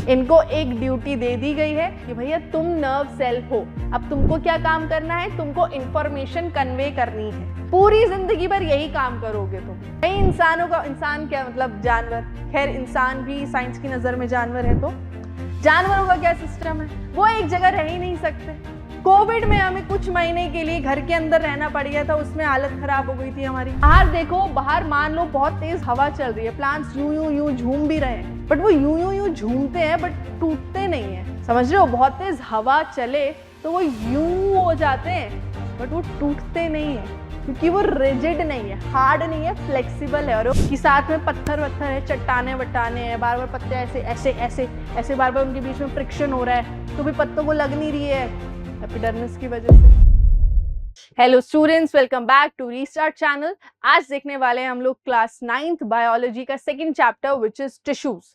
इनको एक ड्यूटी दे दी गई है कि भैया तुम नर्व सेल हो, अब तुमको क्या काम करना है, तुमको इंफॉर्मेशन कन्वे करनी है। पूरी जिंदगी भर यही काम करोगे तुम। कई इंसानों का, इंसान क्या मतलब जानवर, खैर इंसान भी साइंस की नजर में जानवर है, तो जानवरों का क्या सिस्टम है, वो एक जगह रह ही नहीं सकते। कोविड में हमें कुछ महीने के लिए घर के अंदर रहना पड़ गया था, उसमें हालत खराब हो गई थी हमारी। बाहर देखो, बाहर मान लो बहुत तेज हवा चल रही है, प्लांट्स यूं यूं यूं झूम भी रहे हैं, बट वो यूं यूं यूं झूमते हैं बट टूटते नहीं है। समझ रहे हो, बहुत तेज हवा चले तो वो यूं हो जाते हैं बट वो टूटते नहीं है, क्योंकि वो रिजिड नहीं है, हार्ड नहीं है, फ्लेक्सिबल है। और कि साथ में पत्थर वत्थर है, चट्टाने वट्टाने हैं, बार बार पत्ते ऐसे ऐसे ऐसे ऐसे बार बार उनके बीच में फ्रिक्शन हो रहा है, तो भी पत्तों को लग नहीं रही है एपिडर्मिस की वजह से। Hello students, welcome back to restart channel. आज देखने वाले हैं हम लोग क्लास 9th बायोलॉजी का second chapter which is tissues.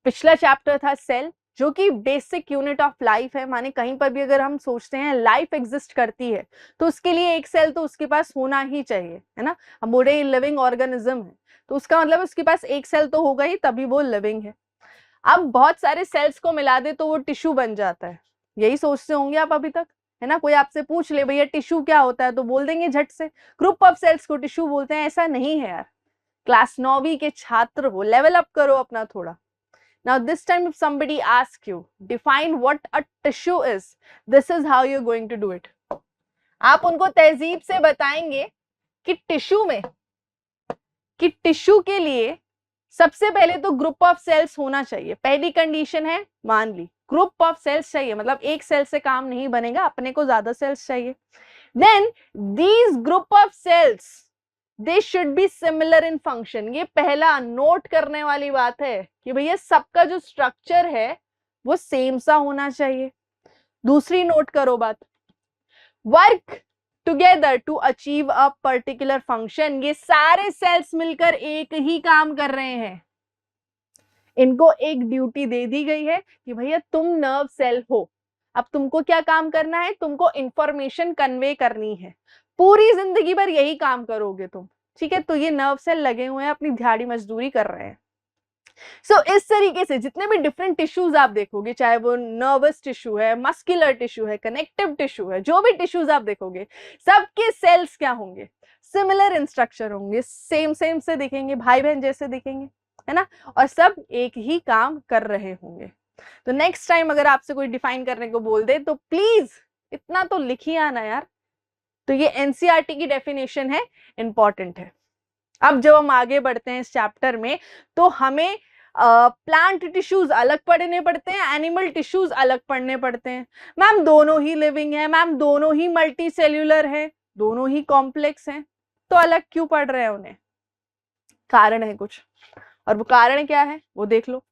पिछला चैप्टर था सेल, जो कि बेसिक यूनिट ऑफ लाइफ है। माने कहीं पर भी अगर हम सोचते हैं लाइफ एग्जिस्ट करती है तो उसके लिए एक सेल तो उसके पास होना ही चाहिए, है ना। हम बोल रहे हैं लिविंग ऑर्गेनिज्म है तो उसका मतलब उसके पास एक सेल तो होगा ही, तभी वो लिविंग है। अब बहुत सारे सेल्स को मिला दे तो वो टिश्यू बन जाता है, यही सोचते होंगे आप अभी तक, है ना। कोई आपसे पूछ ले भैया टिश्यू क्या होता है तो बोल देंगे झट से, ग्रुप ऑफ सेल्स को टिश्यू बोलते हैं। ऐसा नहीं है यार, क्लास 9वीं के छात्र हो, लेवल अप करो अपना थोड़ा। Now this time if somebody ask you define what a tissue is, this is how you are going to do it. आप उनको तहजीब से बताएंगे कि टिश्यू के लिए सबसे पहले तो ग्रुप ऑफ सेल्स होना चाहिए। पहली कंडीशन है, मान ली ग्रुप ऑफ सेल्स चाहिए, मतलब एक सेल से काम नहीं बनेगा, अपने को ज्यादा सेल्स चाहिए। Then these group of cells they should be similar in function. ये पहला नोट करने वाली बात है कि भैया सबका जो स्ट्रक्चर है वो सेम सा होना चाहिए। दूसरी नोट करो बात, work together to achieve a particular function. ये सारे सेल्स मिलकर एक ही काम कर रहे हैं। इनको एक ड्यूटी दे दी गई है कि भैया तुम नर्व सेल हो, अब तुमको क्या काम करना है, तुमको इंफॉर्मेशन कन्वे करनी है। पूरी जिंदगी भर यही काम करोगे तुम, ठीक है। तो ये नर्व सेल लगे हुए हैं, अपनी दिहाड़ी मजदूरी कर रहे हैं। इस तरीके से जितने भी डिफरेंट टिश्यूज आप देखोगे, चाहे वो नर्वस टिश्यू है, मस्कुलर टिश्यू है, कनेक्टिव टिश्यू है, जो भी टिश्यूज आप देखोगे सबके सेल्स क्या होंगे, सिमिलर इन स्ट्रक्चर होंगे, सेम सेम से दिखेंगे, भाई बहन जैसे दिखेंगे, है ना। और सब एक ही काम कर रहे होंगे। तो नेक्स्ट टाइम अगर आपसे कोई डिफाइन करने को बोल दे तो प्लीज इतना तो लिखिए आना यार। तो ये एनसीईआरटी की डेफिनेशन है, इंपॉर्टेंट है। अब जब हम आगे बढ़ते हैं इस चैप्टर में तो हमें प्लांट टिश्यूज अलग पढ़ने पड़ते हैं, एनिमल टिश्यूज अलग पढ़ने पड़ते हैं। मैम दोनों ही लिविंग है, मैम दोनों ही मल्टी सेल्यूलर है, दोनों ही कॉम्प्लेक्स हैं, तो अलग क्यों पढ़ रहे हैं उन्हें? कारण है कुछ, और वो कारण क्या है वो देख लो।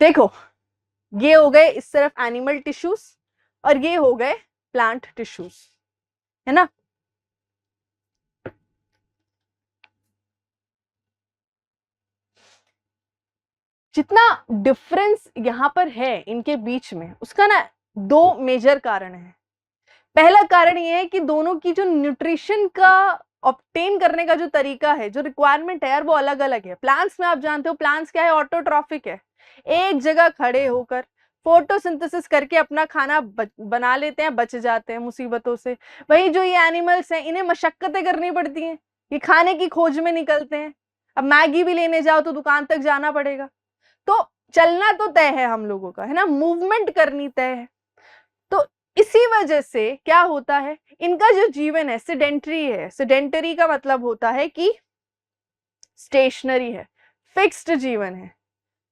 देखो, ये हो गए इस तरफ एनिमल टिश्यूज और ये हो गए प्लांट टिश्यूज, है ना। जितना डिफरेंस यहां पर है इनके बीच में, उसका ना दो मेजर कारण है। पहला कारण ये है कि दोनों की जो न्यूट्रिशन का ऑब्टेन करने का जो तरीका है, जो रिक्वायरमेंट है यार, वो अलग अलग है। प्लांट्स में आप जानते हो प्लांट्स क्या है, ऑटोट्रॉफिक है, एक जगह खड़े होकर फोटोसिंथेसिस करके अपना खाना बना लेते हैं, बच जाते हैं मुसीबतों से। वही जो ये एनिमल्स हैं, इन्हें मशक्कतें करनी पड़ती हैं, ये खाने की खोज में निकलते हैं। अब मैगी भी लेने जाओ तो दुकान तक जाना पड़ेगा, तो चलना तो तय है हम लोगों का, है ना, मूवमेंट करनी तय है। तो इसी वजह से क्या होता है, इनका जो जीवन है सेडेंटरी है। सेडेंटरी का मतलब होता है कि स्टेशनरी है, फिक्स्ड जीवन है।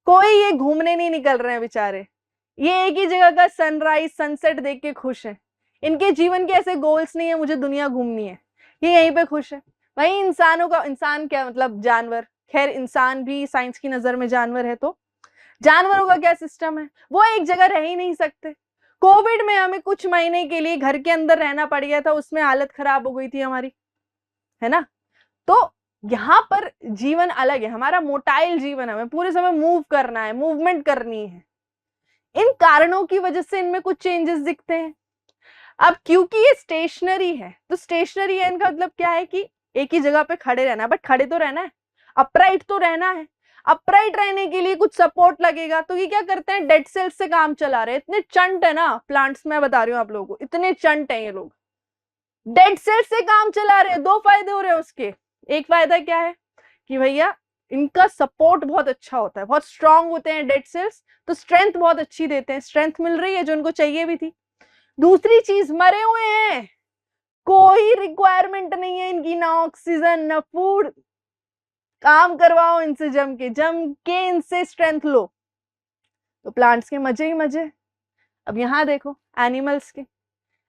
कोई ये घूमने नहीं निकल रहे हैं बेचारे, ये एक ही जगह का सनराइज सनसेट देख के खुश है। इनके जीवन के ऐसे गोल्स नहीं है मुझे दुनिया घूमनी है, ये यहीं पे खुश है। वही इंसानों का, इंसान क्या मतलब जानवर, खैर इंसान भी साइंस की नजर में जानवर है, तो जानवरों का क्या सिस्टम है, वो एक जगह रह ही नहीं सकते। कोविड में हमें कुछ महीने के लिए घर के अंदर रहना पड़ गया था, उसमें हालत खराब हो गई थी हमारी, है ना। तो यहाँ पर जीवन अलग है, हमारा मोटाइल जीवन है, हमें पूरे समय मूव करना है, मूवमेंट करनी है। इन कारणों की वजह से इनमें कुछ चेंजेस दिखते हैं। अब क्योंकि ये स्टेशनरी है, तो स्टेशनरी है इनका मतलब क्या है कि एक ही जगह पे खड़े रहना है, बट खड़े तो रहना है, अपराइट तो रहना है। अपराइट रहने के लिए कुछ सपोर्ट लगेगा, तो ये क्या करते हैं, डेड सेल्स से काम चला रहे हैं। इतने चंट है ना प्लांट्स, मैं बता रही हूँ आप लोगों को, इतने चंट है ये लोग, डेड सेल्स से काम चला रहे हैं। दो फायदे हो रहे हैं उसके। एक फायदा क्या है कि भैया इनका सपोर्ट बहुत अच्छा होता है, बहुत स्ट्रांग होते हैं डेड सेल्स, तो स्ट्रेंथ बहुत अच्छी देते हैं, स्ट्रेंथ मिल रही है जो उनको चाहिए भी थी। दूसरी चीज, मरे हुए हैं, कोई रिक्वायरमेंट नहीं है इनकी, ना ऑक्सीजन ना फूड, काम करवाओ इनसे, जम के इनसे स्ट्रेंथ लो, तो प्लांट्स के मजे ही मजे। अब यहां देखो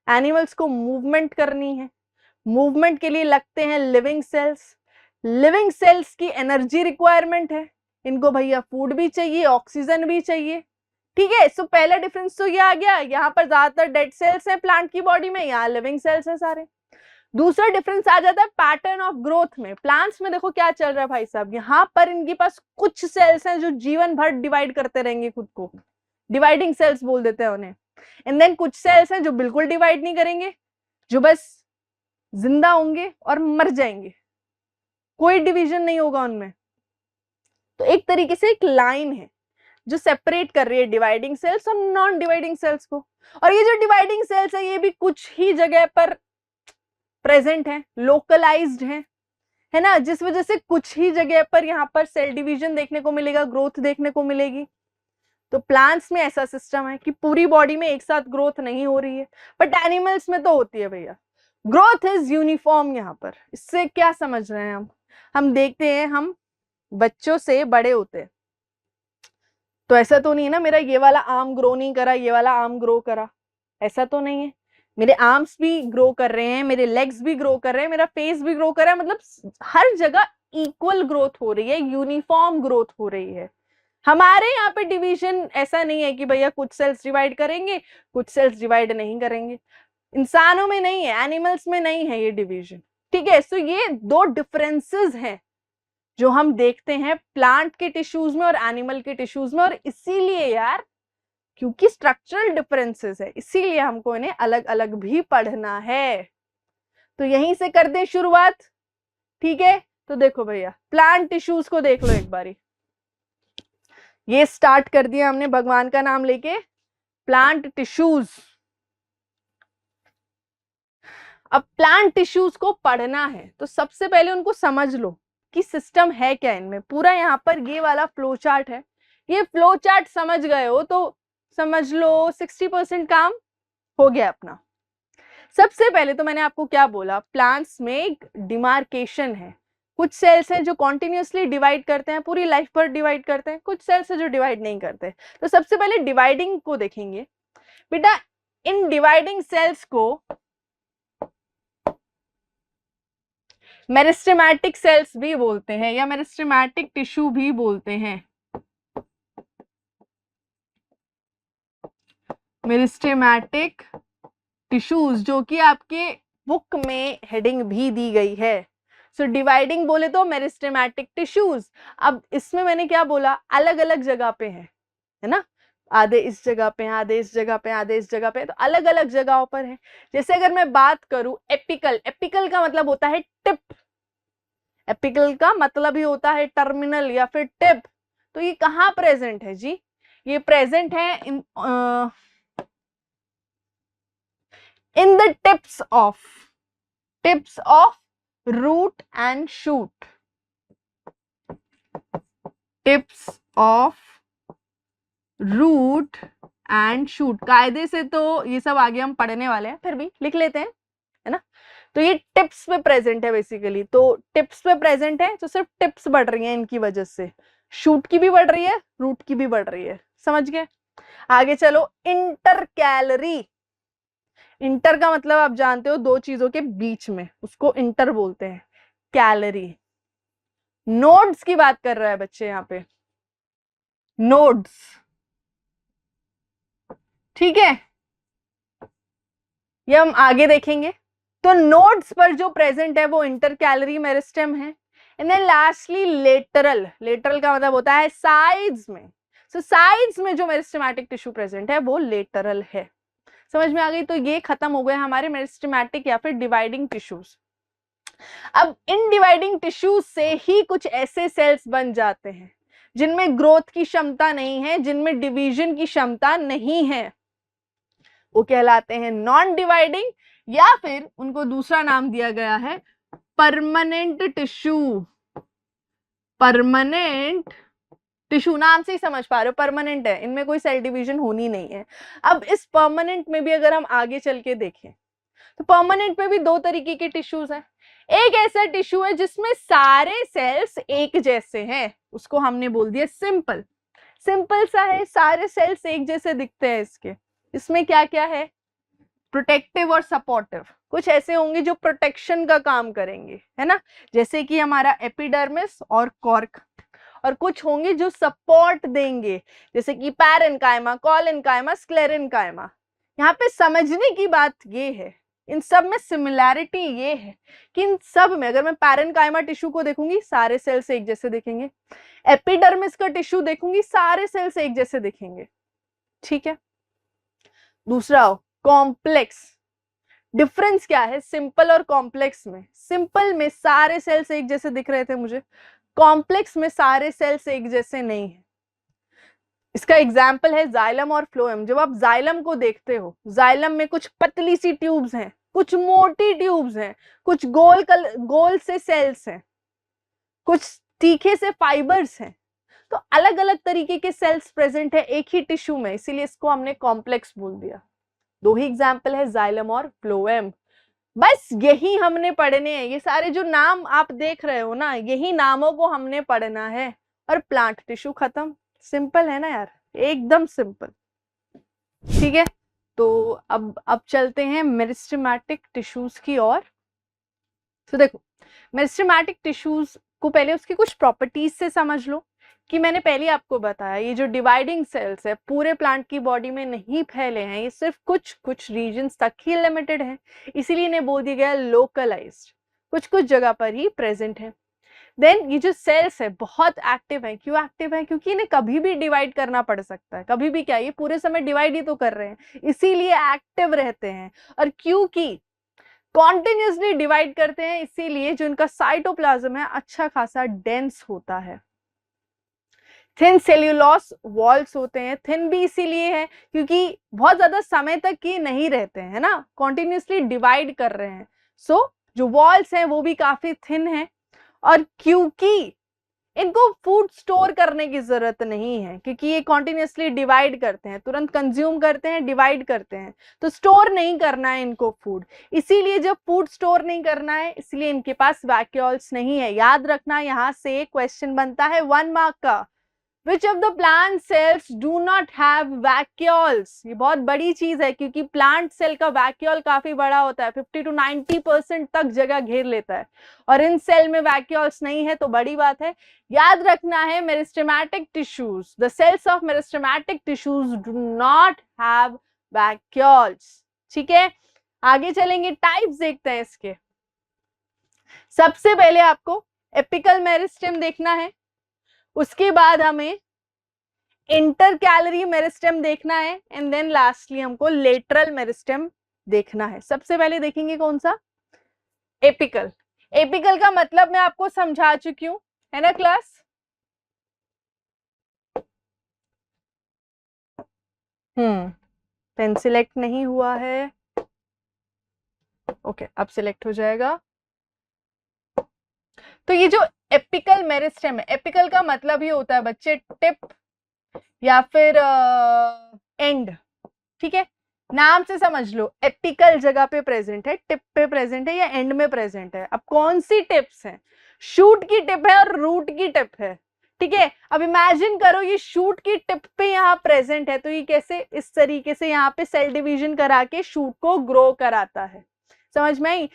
एनिमल्स को मूवमेंट करनी है, मूवमेंट के लिए लगते हैं लिविंग सेल्स, लिविंग सेल्स की एनर्जी रिक्वायरमेंट है, इनको भैया फूड भी चाहिए, ऑक्सीजन भी चाहिए। ठीक है, सो पहला डिफरेंस तो ये आ गया, यहाँ पर ज्यादातर डेड सेल्स हैं प्लांट की बॉडी में, यहाँ लिविंग सेल्स हैं सारे। दूसरा डिफरेंस आ जाता है पैटर्न ऑफ ग्रोथ में। प्लांट्स में देखो क्या चल रहा है भाई साहब, यहाँ पर इनके पास कुछ सेल्स हैं जो जीवन भर डिवाइड करते रहेंगे खुद को, डिवाइडिंग सेल्स बोल देते हैं उन्हें। एंड देन कुछ सेल्स हैं जो बिल्कुल डिवाइड नहीं करेंगे, जो बस जिंदा होंगे और मर जाएंगे, कोई डिवीजन नहीं होगा उनमें। तो एक तरीके से एक लाइन है जो सेपरेट कर रही है डिवाइडिंग सेल्स और नॉन डिवाइडिंग सेल्स को। और ये जो डिवाइडिंग सेल्स है ये भी कुछ ही जगह पर प्रेजेंट है, लोकलाइज्ड है ना, जिस वजह से कुछ ही जगह पर यहाँ पर सेल डिवीजन देखने को मिलेगा, ग्रोथ देखने को मिलेगी। तो प्लांट्स में ऐसा सिस्टम है कि पूरी बॉडी में एक साथ ग्रोथ नहीं हो रही है, बट एनिमल्स में तो होती है भैया, ग्रोथ इज यूनिफॉर्म। यहाँ पर इससे क्या समझ रहे हैं हम देखते हैं, हम बच्चों से बड़े होते हैं तो ऐसा तो नहीं है ना मेरा ये वाला आर्म ग्रो नहीं करा, ये वाला आर्म ग्रो करा, ऐसा तो नहीं है। मेरे आर्म्स भी ग्रो कर रहे हैं, मेरे लेग्स भी ग्रो कर रहे हैं, मेरा फेस भी ग्रो कर रहा है, मतलब हर जगह इक्वल ग्रोथ हो रही है, यूनिफॉर्म ग्रोथ हो रही है। हमारे यहाँ पे डिवीजन ऐसा नहीं है कि भैया कुछ सेल्स डिवाइड करेंगे कुछ सेल्स डिवाइड नहीं करेंगे, इंसानों में नहीं है, एनिमल्स में नहीं है ये डिवीजन। ठीक है, सो ये दो डिफरेंसेस हैं जो हम देखते हैं प्लांट के टिश्यूज में और एनिमल के टिश्यूज में। और इसीलिए यार, क्योंकि स्ट्रक्चरल डिफरेंसेस है, इसीलिए हमको इन्हें अलग अलग भी पढ़ना है। तो यहीं से कर दे शुरुआत। ठीक है, तो देखो भैया प्लांट टिश्यूज को देख लो एक बारी। ये स्टार्ट कर दिया हमने भगवान का नाम लेके, प्लांट टिश्यूज। अब प्लांट टिश्यूज को पढ़ना है तो सबसे पहले उनको समझ लो कि सिस्टम है क्या इनमें। पूरा यहाँ पर ये वाला फ्लो चार्ट है, ये फ्लो चार्ट समझ गए हो तो समझ लो 60% काम हो गया अपना। सबसे पहले तो मैंने आपको क्या बोला, प्लांट्स में एक डिमार्केशन है, कुछ सेल्स हैं जो कॉन्टिन्यूसली डिवाइड करते हैं, पूरी लाइफ भर डिवाइड करते हैं, कुछ सेल्स हैं जो डिवाइड नहीं करते। तो सबसे पहले डिवाइडिंग को देखेंगे बेटा। इन डिवाइडिंग सेल्स को मेरिस्टेमेटिक सेल्स भी बोलते हैं या मेरिस्टेमेटिक टिश्यू भी बोलते हैं। मेरिस्टेमेटिक टिश्यूज, जो कि आपके बुक में हेडिंग भी दी गई है। सो डिवाइडिंग बोले तो मेरिस्टेमेटिक टिश्यूज। अब इसमें मैंने क्या बोला, अलग अलग जगह पे है ना, आधे इस जगह पे, आधे इस जगह पे, आधे इस जगह पे, तो अलग अलग जगहों पर है। जैसे अगर मैं बात करूं एपिकल, एपिकल का मतलब होता है टिप, एपिकल का मतलब ही होता है टर्मिनल या फिर टिप। तो ये कहाँ प्रेजेंट है जी, ये प्रेजेंट है in the tips of root and shoot, tips of root and shoot. कायदे से तो ये सब आगे हम पढ़ने वाले हैं, फिर भी लिख लेते हैं, है ना। तो ये टिप्स पे प्रेजेंट है बेसिकली, तो टिप्स पे प्रेजेंट है तो सिर्फ टिप्स बढ़ रही हैं इनकी वजह से, शूट की भी बढ़ रही है, रूट की भी बढ़ रही है। समझ गए, आगे चलो। इंटरकैलरी, इंटर का मतलब आप जानते हो दो चीजों के बीच में, उसको इंटर बोलते हैं, कैलरी। नोड्स की बात कर रहा है बच्चे यहाँ पे, नोड्स। ठीक है, ये हम आगे देखेंगे। तो नोड्स पर जो प्रेजेंट है वो इंटरकैलरी मेरिस्टेम है। And then lastly lateral, lateral का मतलब होता है साइड्स में। सो साइड्स में जो मेरिस्टेमेटिक टिश्यू प्रेजेंट है वो लेटरल है। समझ में आ गई। तो ये खत्म हो गए हमारे मेरिस्टेमेटिक या फिर डिवाइडिंग टिश्यूज। अब इन डिवाइडिंग टिश्यूज से ही कुछ ऐसे सेल्स बन जाते हैं जिनमें ग्रोथ की क्षमता नहीं है, जिनमें डिवीजन की क्षमता नहीं है, वो कहलाते हैं नॉन डिवाइडिंग, या फिर उनको दूसरा नाम दिया गया है परमानेंट टिश्यू। परमानेंट टिश्यू नाम से ही समझ पा रहे हो, परमानेंट है, इनमें कोई सेल डिवीजन होनी नहीं है। अब इस परमानेंट में भी अगर हम आगे चल के देखें तो परमानेंट में भी दो तरीके के टिश्यूज हैं। एक ऐसा टिश्यू है जिसमें सारे सेल्स एक जैसे हैं, उसको हमने बोल दिया सिंपल। सिंपल सा है, सारे सेल्स एक जैसे दिखते हैं इसके। इसमें क्या क्या है, प्रोटेक्टिव और सपोर्टिव। कुछ ऐसे होंगे जो प्रोटेक्शन का काम करेंगे, है ना, जैसे कि हमारा एपिडर्मिस और कॉर्क। और कुछ होंगे जो सपोर्ट देंगे, जैसे कि पैरेन्काइमा, कोलेन्काइमा, स्क्लेरेन्काइमा। यहाँ पे समझने की बात ये है, इन सब में सिमिलैरिटी ये है कि इन सब में अगर मैं पैरेन्काइमा टिश्यू को देखूंगी सारे सेल्स एक जैसे दिखेंगे, एपिडर्मिस का टिश्यू देखूंगी सारे सेल्स एक जैसे दिखेंगे, ठीक है। दूसरा कॉम्प्लेक्स। डिफरेंस क्या है सिंपल और कॉम्प्लेक्स में? सिंपल में सारे सेल्स एक जैसे दिख रहे थे मुझे, कॉम्प्लेक्स में सारे सेल्स एक जैसे नहीं है। इसका एग्जाम्पल है जाइलम और फ्लोएम। जब आप जाइलम को देखते हो, जाइलम में कुछ पतली सी ट्यूब्स हैं, कुछ मोटी ट्यूब्स हैं, कुछ गोल से सेल्स हैं, कुछ तीखे से फाइबर्स हैं। तो अलग अलग तरीके के सेल्स प्रेजेंट है एक ही टिश्यू में, इसीलिए इसको हमने कॉम्प्लेक्स बोल दिया। दो ही एग्जाम्पल है जाइलम और फ्लोएम। बस यही हमने पढ़ने हैं, ये सारे जो नाम आप देख रहे हो ना, यही नामों को हमने पढ़ना है और प्लांट टिश्यू खत्म। सिंपल है ना यार, एकदम सिंपल, ठीक है। तो अब चलते हैं मेरिस्टेमेटिक टिश्यूज की ओर। तो देखो, मेरिस्टेमेटिक टिश्यूज को पहले उसकी कुछ प्रॉपर्टीज से समझ लो कि मैंने पहले आपको बताया ये जो डिवाइडिंग सेल्स है पूरे प्लांट की बॉडी में नहीं फैले हैं, ये सिर्फ कुछ कुछ रीजन्स तक ही लिमिटेड है, इसीलिए इन्हें बोल दिया गया लोकलाइज्ड, कुछ कुछ जगह पर ही प्रेजेंट है। देन ये जो सेल्स है बहुत एक्टिव है। क्यों एक्टिव है? क्योंकि इन्हें कभी भी डिवाइड करना पड़ सकता है, कभी भी क्या, ये पूरे समय डिवाइड ही तो कर रहे हैं, इसीलिए एक्टिव रहते हैं। और क्योंकि कॉन्टिन्यूसली डिवाइड करते हैं, इसीलिए जो इनका साइटोप्लाज्म है अच्छा खासा डेंस होता है। थिन सेल्यूलोस वॉल्स होते हैं, थिन भी इसीलिए है क्योंकि बहुत ज्यादा समय तक ये नहीं रहते हैं ना, कॉन्टिन्यूसली डिवाइड कर रहे हैं। सो जो वॉल्स हैं वो भी काफी थिन है। और क्योंकि इनको फूड स्टोर करने की जरूरत नहीं है, क्योंकि ये कॉन्टिन्यूसली डिवाइड करते हैं, तुरंत कंज्यूम करते हैं, डिवाइड करते हैं, तो स्टोर नहीं करना है इनको फूड। इसीलिए जब फूड स्टोर नहीं करना है, इसलिए इनके पास वैक्यूल्स नहीं है। याद रखना, यहाँ से क्वेश्चन बनता है 1 मार्क का। Which of the plant cells do not have vacuoles? ये बहुत बड़ी चीज है क्योंकि प्लांट सेल का वैक्यूल काफी बड़ा होता है, 50 to 90% तक जगह घेर लेता है, और इन सेल में वैक्यूल्स नहीं है तो बड़ी बात है। याद रखना है meristematic tissues, the cells of meristematic tissues do not have vacuoles, ठीक है। आगे चलेंगे, टाइप्स देखते हैं इसके। सबसे पहले आपको एपिकल मेरिस्टेम देखना है, उसके बाद हमें इंटरकैलरी मेरिस्टेम देखना है, एंड देन लास्टली हमको लेटरल मेरिस्टेम देखना है। सबसे पहले देखेंगे कौन सा, एपिकल। एपिकल का मतलब मैं आपको समझा चुकी हूं, है ना क्लास। पेन सिलेक्ट नहीं हुआ है, ओके अब सिलेक्ट हो जाएगा। तो ये जो एपिकल मेरिस्टेम है, एपिकल का मतलब ही होता है बच्चे टिप या फिर एंड, ठीक है, नाम से समझ लो। एपिकल जगह पे प्रेजेंट है, टिप पे प्रेजेंट है या एंड में प्रेजेंट है। अब कौन सी टिप्स है, शूट की टिप है और रूट की टिप है, ठीक है। अब इमेजिन करो ये शूट की टिप पे यहाँ प्रेजेंट है, तो ये कैसे, इस तरीके से यहाँ पे सेल डिवीजन करा के शूट को ग्रो कराता है, समझ में आई।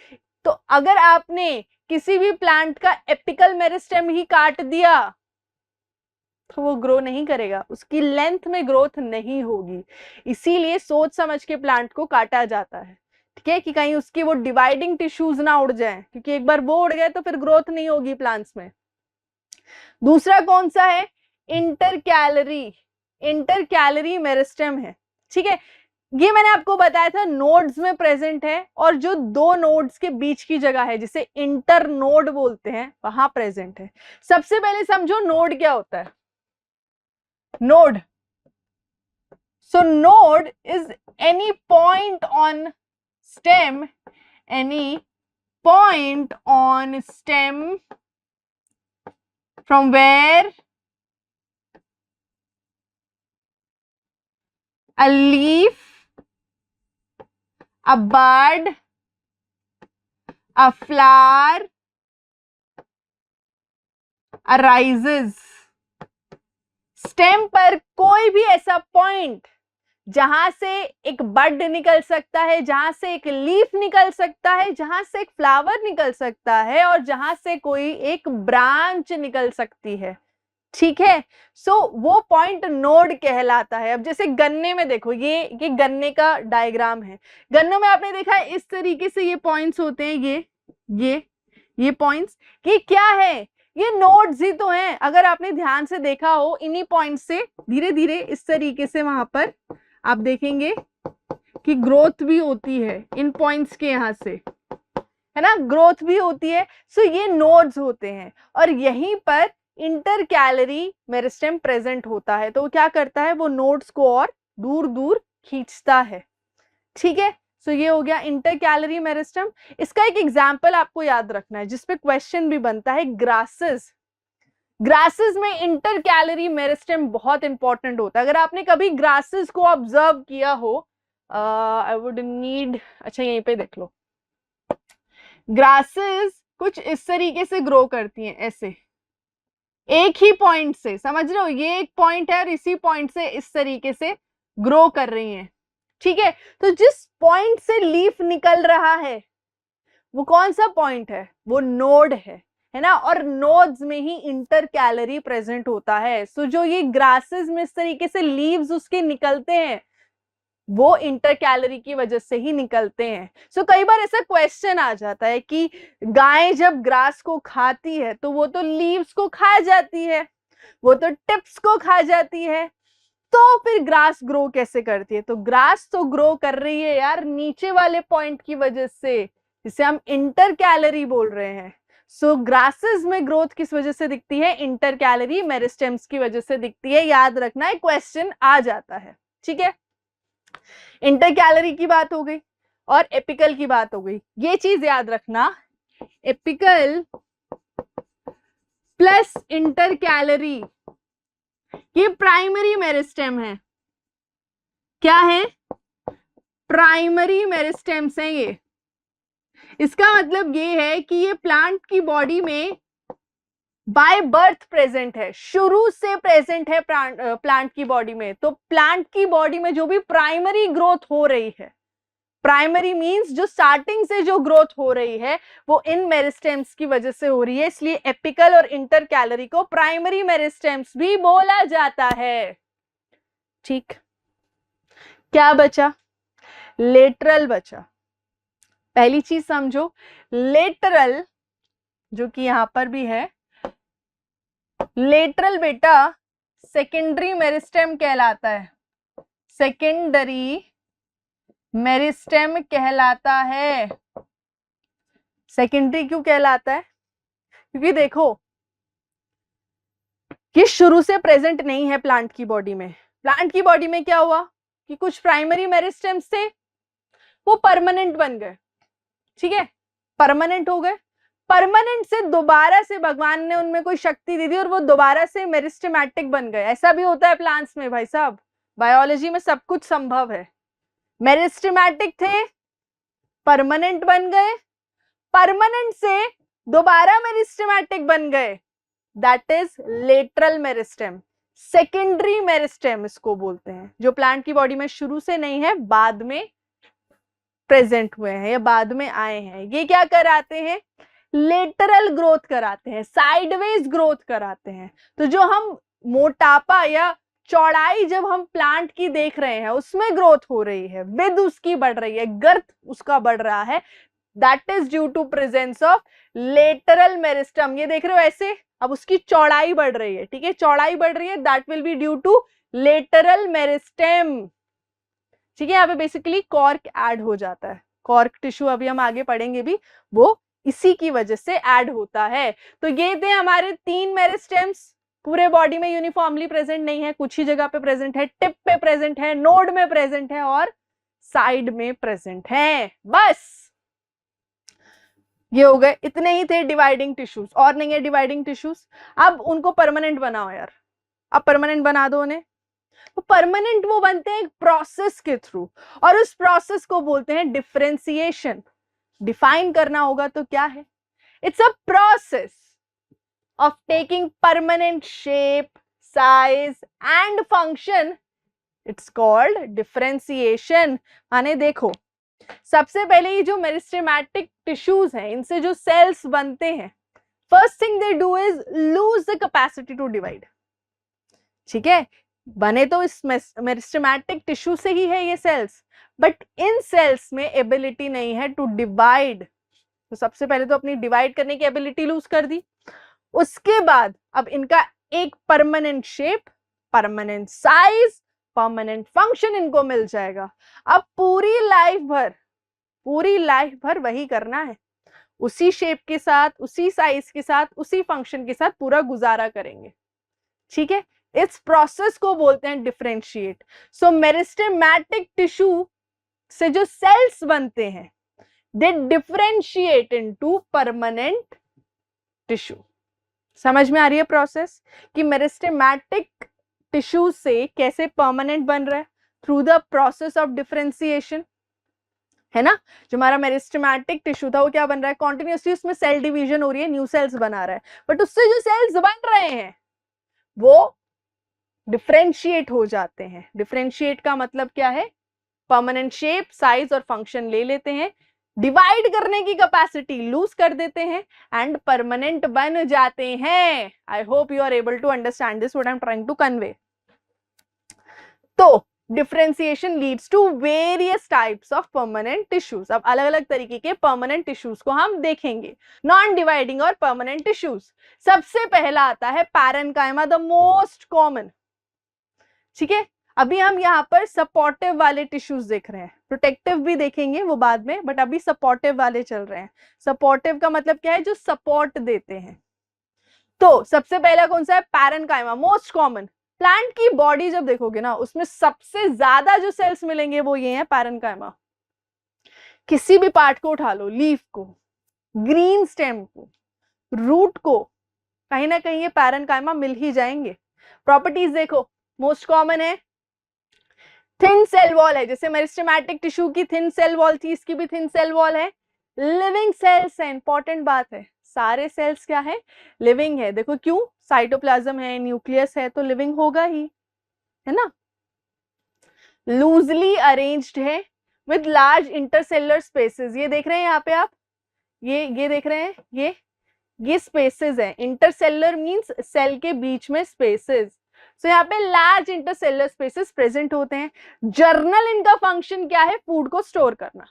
तो अगर आपने किसी भी प्लांट का एपिकल मेरिस्टेम ही काट दिया तो वो ग्रो नहीं करेगा, उसकी लेंथ में ग्रोथ नहीं होगी। इसीलिए सोच समझ के प्लांट को काटा जाता है, ठीक है, कि कहीं उसकी वो डिवाइडिंग टिश्यूज ना उड़ जाए, क्योंकि एक बार वो उड़ गए तो फिर ग्रोथ नहीं होगी प्लांट्स में। दूसरा कौन सा है, इंटरकैलरी। इंटरकैलरी मेरिस्टेम है, ठीक है। ये मैंने आपको बताया था नोड्स में प्रेजेंट है, और जो दो नोड्स के बीच की जगह है जिसे इंटर नोड बोलते हैं, वहां प्रेजेंट है। सबसे पहले समझो नोड क्या होता है। node. So node is any point on stem, any point on stem from where a leaf, a bud, a flower arises. Stem पर कोई भी ऐसा पॉइंट जहां से एक बड निकल सकता है, जहां से एक लीफ निकल सकता है, जहां से एक फ्लावर निकल सकता है और जहां से कोई एक ब्रांच निकल सकती है, ठीक है। सो वो पॉइंट नोड कहलाता है। अब जैसे गन्ने में देखो, ये गन्ने का डायग्राम है। गन्नों में आपने देखा है इस तरीके से ये पॉइंट्स होते हैं, ये पॉइंट्स, ये क्या है, ये नोड्स ही तो हैं। अगर आपने ध्यान से देखा हो, इन्हीं पॉइंट से धीरे धीरे इस तरीके से वहां पर आप देखेंगे कि ग्रोथ भी होती है इन पॉइंट्स के, यहां से, है ना, ग्रोथ भी होती है। सो ये नोड्स होते हैं और यहीं पर इंटरकैलरी मेरिस्टेम प्रेजेंट होता है। तो वो क्या करता है, वो नोड्स को और दूर दूर खींचता है, ठीक है। सो ये हो गया इंटरकैलरी मेरिस्टेम। इसका एक एग्जाम्पल आपको याद रखना है जिसपे क्वेश्चन भी बनता है, ग्रासेस। ग्रासेस में इंटरकैलरी मेरिस्टेम बहुत इंपॉर्टेंट होता है। अगर आपने कभी ग्रासेस को ऑब्जर्व किया हो, आई वुड नीड, अच्छा यहीं पे देख लो, ग्रासेस कुछ इस तरीके से ग्रो करती हैं, ऐसे एक ही पॉइंट से, समझ रहे हो, ये एक पॉइंट है और इसी पॉइंट से इस तरीके से ग्रो कर रही हैं, ठीक है। तो जिस पॉइंट से लीफ निकल रहा है वो कौन सा पॉइंट है, वो नोड है ना। और नोड्स में ही इंटरकैलरी प्रेजेंट होता है। सो जो ये ग्रासेस में इस तरीके से लीव्स उसके निकलते हैं, वो इंटरकैलरी की वजह से ही निकलते हैं। सो कई बार ऐसा क्वेश्चन आ जाता है कि गाय जब ग्रास को खाती है तो वो तो लीव्स को खा जाती है, वो तो टिप्स को खा जाती है, तो फिर ग्रास ग्रो कैसे करती है। तो ग्रास तो ग्रो कर रही है यार नीचे वाले पॉइंट की वजह से, जिसे हम इंटरकैलरी बोल रहे हैं। सो ग्रासेस में ग्रोथ किस वजह से दिखती है, इंटरकैलरी मेरिस्टेम्स की वजह से दिखती है। याद रखना, एक क्वेश्चन आ जाता है, ठीक है। इंटरकैलरी की बात हो गई और एपिकल की बात हो गई, ये चीज याद रखना, एपिकल प्लस इंटरकैलरी ये प्राइमरी मेरिस्टेम है। क्या है, प्राइमरी मेरिस्टेम्स है ये। इसका मतलब ये है कि ये प्लांट की बॉडी में बाय बर्थ प्रेजेंट है, शुरू से प्रेजेंट है प्लांट की बॉडी में। तो प्लांट की बॉडी में जो भी प्राइमरी ग्रोथ हो रही है, प्राइमरी मींस जो स्टार्टिंग से जो ग्रोथ हो रही है वो इन मेरिस्टेम्स की वजह से हो रही है। इसलिए एपिकल और इंटरकैलरी को प्राइमरी मेरिस्टेम्स भी बोला जाता है, ठीक। क्या बचा, लेटरल बचा। पहली चीज समझो, लेटरल जो कि यहां पर भी है, लेटरल बेटा सेकेंडरी मेरिस्टेम कहलाता है, सेकेंडरी मेरिस्टेम कहलाता है। सेकेंडरी क्यों कहलाता है, क्योंकि देखो ये शुरू से प्रेजेंट नहीं है प्लांट की बॉडी में। प्लांट की बॉडी में क्या हुआ कि कुछ प्राइमरी मेरिस्टेम्स थे, वो परमानेंट बन गए, ठीक है, परमानेंट हो गए। परमानेंट से दोबारा से भगवान ने उनमें कोई शक्ति दी थी और वो दोबारा से मेरिस्टेमैटिक बन गए। ऐसा भी होता है प्लांट्स में भाई साहब, बायोलॉजी में सब कुछ संभव है। मेरिस्टेमैटिक थे, परमानेंट बन गए, परमानेंट से दोबारा मेरिस्टेमैटिक बन गए, that is lateral meristem. Secondary meristem इसको बोलते हैं, जो प्लांट की बॉडी में शुरू से नहीं है, बाद में प्रेजेंट हुए हैं या बाद में आए हैं। ये क्या कराते हैं, लेटरल ग्रोथ कराते हैं, साइडवेज ग्रोथ कराते हैं। तो जो हम मोटापा या चौड़ाई जब हम प्लांट की देख रहे हैं उसमें ग्रोथ हो रही है, विद उसकी बढ़ रही है, गर्थ उसका बढ़ रहा है, that is due to presence of lateral meristem. ये देख रहे हो ऐसे, अब उसकी चौड़ाई बढ़ रही है, ठीक है, चौड़ाई बढ़ रही है, that will be due to lateral meristem, ठीक है। यहाँ पे बेसिकली कॉर्क ऐड हो जाता है, कॉर्क टिश्यू अभी हम आगे पढ़ेंगे भी, वो इसी की वजह से ऐड होता है। तो ये थे हमारे 3 मेरिस्टेम्स, पूरे बॉडी में यूनिफॉर्मली प्रेजेंट नहीं है, कुछ ही जगह पे प्रेजेंट है, टिप पे प्रेजेंट है, नोड में प्रेजेंट है और साइड में प्रेजेंट है। बस ये हो गए, इतने ही थे डिवाइडिंग टिश्यूज, और नहीं है डिवाइडिंग टिश्यूज। अब उनको परमानेंट बनाओ यार, अब परमानेंट बना दो उन्हें। तो परमानेंट वो बनते हैं एक प्रोसेस के थ्रू, और उस प्रोसेस को बोलते हैं डिफरेंशिएशन। डिफाइन करना होगा तो क्या है? It's a process of taking permanent shape, size and function. It's called differentiation. माने देखो, सबसे पहले ये जो मेरिस्टेमेटिक टिश्यूज हैं, इनसे जो सेल्स बनते हैं, first thing they do is lose the capacity to divide. ठीक है, बने तो इस मेरिस्टेमेटिक टिश्यू से ही है ये सेल्स, बट इन सेल्स में एबिलिटी नहीं है टू डिवाइड। तो सबसे पहले तो अपनी डिवाइड करने की एबिलिटी लूज कर दी। उसके बाद अब इनका एक permanent shape, permanent size, permanent function इनको मिल जाएगा। अब पूरी लाइफ भर वही करना है, उसी शेप के साथ, उसी साइज के साथ, उसी फंक्शन के साथ पूरा गुजारा करेंगे। ठीक है, इस प्रोसेस को बोलते हैं डिफरेंशिएट। सो मेरिस्टेमेटिक टिश्यू से जो सेल्स बनते हैं, दे डिफरेंशिएट इनटू परमानेंट टिश्यू। समझ में आ रही है प्रोसेस कि मेरिस्टेमेटिक टिश्यू से कैसे परमानेंट बन रहा है? Through the process of differentiation, है ना। जो हमारा मेरिस्टेमेटिक टिश्यू था वो क्या बन रहा है? कॉन्टिन्यूसली उसमें सेल डिवीजन हो रही है, न्यू सेल्स बना रहा है, बट उससे जो सेल्स बन रहे हैं वो डिफरेंशिएट हो जाते हैं। डिफरेंशिएट का मतलब क्या है? परमानेंट शेप, साइज और फंक्शन ले लेते हैं, डिवाइड करने की कैपेसिटी लूज कर देते हैं एंड परमानेंट बन जाते हैं। I hope you are able to understand this what I am trying to convey. तो differentiation leads to various types of permanent tissues. अब अलग अलग तरीके के परमानेंट टिश्यूज को हम देखेंगे, नॉन डिवाइडिंग और परमानेंट टिश्यूज। सबसे पहला आता है पैरेन्काइमा, द मोस्ट कॉमन। ठीक है, अभी हम यहाँ पर सपोर्टिव वाले टिश्यूज देख रहे हैं, प्रोटेक्टिव भी देखेंगे वो बाद में, बट अभी सपोर्टिव वाले चल रहे हैं। सपोर्टिव का मतलब क्या है? जो सपोर्ट देते हैं। तो सबसे पहला कौन सा है? Parenchyma, most common. प्लांट की बॉडी जब देखोगे ना, उसमें सबसे ज्यादा जो सेल्स मिलेंगे वो ये हैं, पैरेन्काइमा। किसी भी पार्ट को उठा लो, लीफ को, ग्रीन स्टेम को, रूट को, कहीं ना कहीं ये पैरेन्काइमा मिल ही जाएंगे। प्रॉपर्टीज देखो, मोस्ट कॉमन है, थिन सेल वॉल है, जैसे मेरिस्टेमेटिक टिश्यू की थिन सेल वॉल थी, इसकी भी थिन सेल वॉल है। लिविंग सेल्स है, इंपॉर्टेंट बात है, सारे सेल्स क्या है? लिविंग है। देखो क्यों? साइटोप्लाज्म है, न्यूक्लियस है, तो लिविंग होगा ही, है ना। लूजली अरेंज्ड है विद लार्ज इंटरसेलुलर स्पेसेस। ये देख रहे हैं यहाँ पे आप, ये देख रहे हैं, ये स्पेसेस है। इंटरसेलुलर मींस सेल के बीच में स्पेसेस। तो यहाँ पे लार्ज इंटरसेलुलर स्पेसेस प्रेजेंट होते हैं। जर्नल इनका फंक्शन क्या है? फूड को स्टोर करना।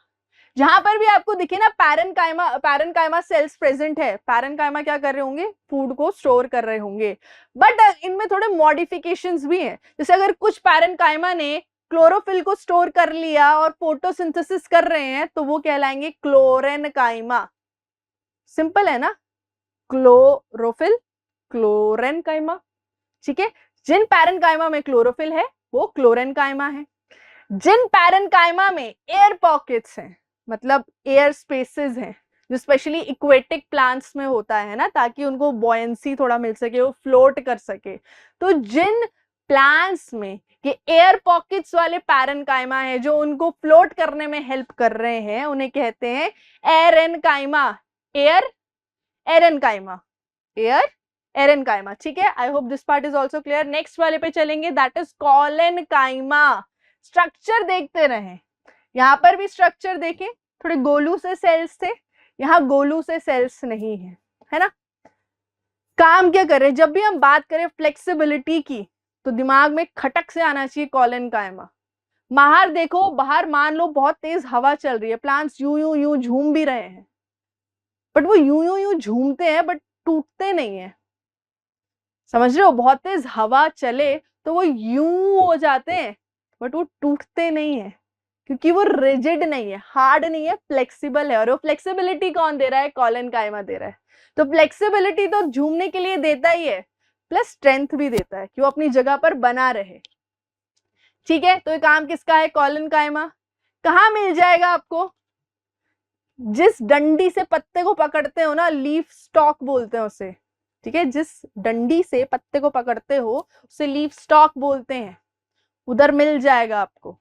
जहां पर भी आपको दिखे ना पैरेन्काइमा सेल्स प्रेजेंट है, पैरेन्काइमा क्या कर रहे होंगे? फूड को स्टोर कर रहे होंगे। बट इनमें थोड़े मॉडिफिकेशंस भी हैं। जैसे अगर कुछ पैरेन्काइमा ने क्लोरोफिल को स्टोर कर लिया और फोटोसिंथेसिस कर रहे हैं, तो वो कहलाएंगे क्लोरेनकाइमा। सिंपल है ना, क्लोरोफिल, क्लोरेनकाइमा। ठीक है, जिन पैरेन्काइमा में क्लोरोफिल है वो क्लोरेनकाइमा है। जिन पैरेन्काइमा में एयर पॉकेट्स हैं, मतलब एयर स्पेसेस हैं, जो स्पेशली इक्वेटिक प्लांट्स में होता है ना, ताकि उनको बॉयंसी थोड़ा मिल सके, वो फ्लोट कर सके। तो जिन प्लांट्स में ये एयर पॉकेट्स वाले पैरेन्काइमा है, जो उनको फ्लोट करने में हेल्प कर रहे हैं, उन्हें कहते हैं एरेन्काइमा। एरेन्काइमा। ठीक है, I hope this part is also clear. Next वाले पे चलेंगे, दैट इज कॉलेनकाइमा। स्ट्रक्चर देखते रहे, यहाँ पर भी स्ट्रक्चर देखें, थोड़े गोलू से सेल्स थे, यहाँ गोलू से सेल्स नहीं है ना। काम क्या कर रहे हैं? जब भी हम बात करें फ्लेक्सिबिलिटी की, तो दिमाग में खटक से आना चाहिए कॉलेनकाइमा। बाहर देखो, बाहर मान लो बहुत तेज हवा चल रही है, प्लांट्स यूं झूम भी रहे हैं, बट वो यूं झूमते हैं बट टूटते नहीं है। समझ रहे हो? बहुत तेज हवा चले तो वो यूं हो जाते हैं बट वो टूटते नहीं है, क्योंकि वो रिजिड नहीं है, हार्ड नहीं है, फ्लेक्सिबल है। और वो फ्लेक्सिबिलिटी कौन दे रहा है? कॉलेनकाइमा दे रहा है। तो फ्लेक्सिबिलिटी तो झूमने के लिए देता ही है, प्लस स्ट्रेंथ भी देता है कि वो अपनी जगह पर बना रहे। ठीक है, तो ये काम किसका है? कॉलेनकाइमा। कहाँ मिल जाएगा आपको? जिस डंडी से पत्ते को पकड़ते हो ना, लीफ स्टॉक बोलते हैं उसे। ठीक है, जिस डंडी से पत्ते को पकड़ते हो उसे लीफ स्टॉक बोलते हैं, उधर मिल जाएगा आपको।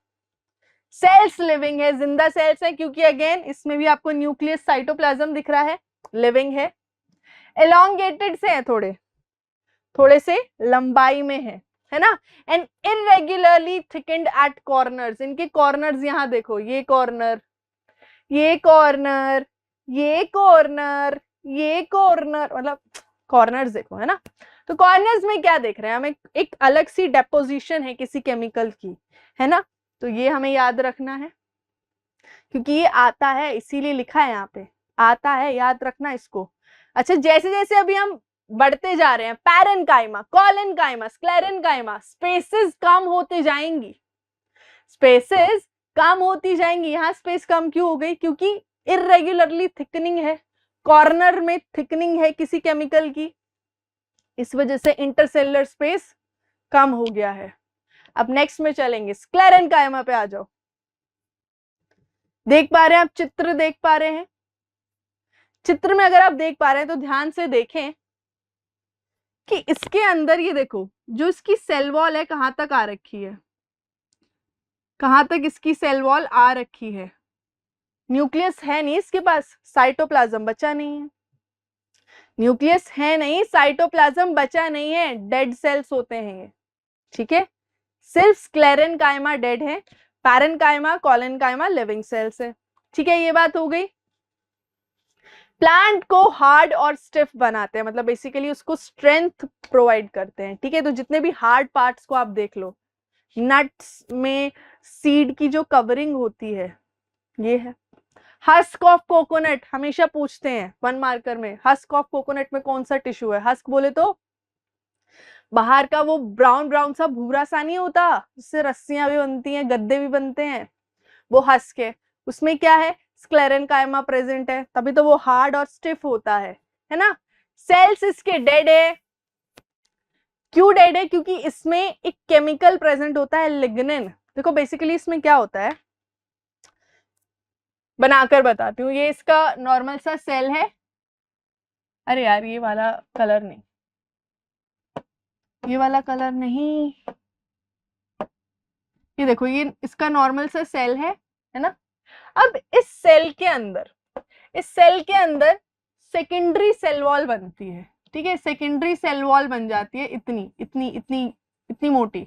सेल्स लिविंग है, जिंदा सेल्स है, क्योंकि अगेन इसमें भी आपको न्यूक्लियस साइटोप्लाज्म दिख रहा है, लिविंग है। एलोंगेटेड से है, थोड़े से लंबाई में है ना। एंड इरेगुलरली थिकन्ड एट कॉर्नर्स, इनके कॉर्नर्स यहां देखो, ये कॉर्नर, ये कॉर्नर, ये कॉर्नर, ये कॉर्नर, मतलब कॉर्नर्स देखो, है ना। तो कॉर्नर्स में क्या देख रहे हैं हमें? एक अलग सी डेपोजिशन है किसी केमिकल की, है ना। तो ये हमें याद रखना है, क्योंकि ये आता है, इसीलिए लिखा है यहाँ पे, आता है, याद रखना इसको। अच्छा, जैसे जैसे अभी हम बढ़ते जा रहे हैं, पैरेनकाइमा, कॉलेनकाइमा, स्क्लेरेनकाइमा, स्पेसेस कम होते जाएंगी, स्पेसेस कम होती जाएंगी। यहाँ स्पेस कम क्यों हो गई? क्योंकि इरेगुलरली थिकनिंग है, कॉर्नर में थिकनिंग है किसी केमिकल की, इस वजह से इंटरसेलुलर स्पेस कम हो गया है। अब नेक्स्ट में चलेंगे, स्क्लेरेनकाइमा पे आ जाओ। देख पा रहे हैं आप? चित्र देख पा रहे हैं? चित्र में अगर आप देख पा रहे हैं तो ध्यान से देखें कि इसके अंदर ये देखो, जो इसकी सेल वॉल है कहां तक आ रखी है, कहां तक इसकी सेल वॉल आ रखी है। न्यूक्लियस है नहीं इसके पास, साइटोप्लाज्म बचा नहीं है। न्यूक्लियस है नहीं, साइटोप्लाज्म बचा नहीं है, डेड सेल्स होते हैं ये। ठीक है, सिर्फ स्क्लेरेनकाइमा डेड है, पैरेनकाइमा, कॉलेनकाइमा लिविंग सेल्स है। ठीक है, ये बात हो गई। प्लांट को हार्ड और स्टिफ बनाते हैं, मतलब बेसिकली उसको स्ट्रेंथ प्रोवाइड करते हैं। ठीक है, तो जितने भी हार्ड पार्ट्स को आप देख लो, नट्स में सीड की जो कवरिंग होती है ये है। हस्क ऑफ कोकोनट, हमेशा पूछते हैं 1 मार्कर में, हस्क ऑफ कोकोनट में कौन सा टिश्यू है? हस्क बोले तो बाहर का वो ब्राउन ब्राउन सा भूरा सा नहीं होता, जिससे रस्सियां भी बनती हैं, गद्दे भी बनते हैं, वो हस्क है। उसमें क्या है? स्क्लेरेनकाइमा प्रेजेंट है, तभी तो वो हार्ड और स्टिफ होता है ना। सेल्स इसके डेड है। क्यों डेड है? क्योंकि इसमें एक केमिकल प्रेजेंट होता है, लिग्निन। देखो बेसिकली इसमें क्या होता है, बनाकर बताती हूँ। ये इसका नॉर्मल सा सेल है। अरे यार, ये वाला कलर नहीं, ये वाला कलर नहीं, ये देखो, ये इसका नॉर्मल सा सेल है ना। अब इस सेल के अंदर, इस सेल के अंदर सेकेंडरी सेल वॉल बनती है। ठीक है, सेकेंडरी सेल वॉल बन जाती है, इतनी इतनी इतनी इतनी मोटी,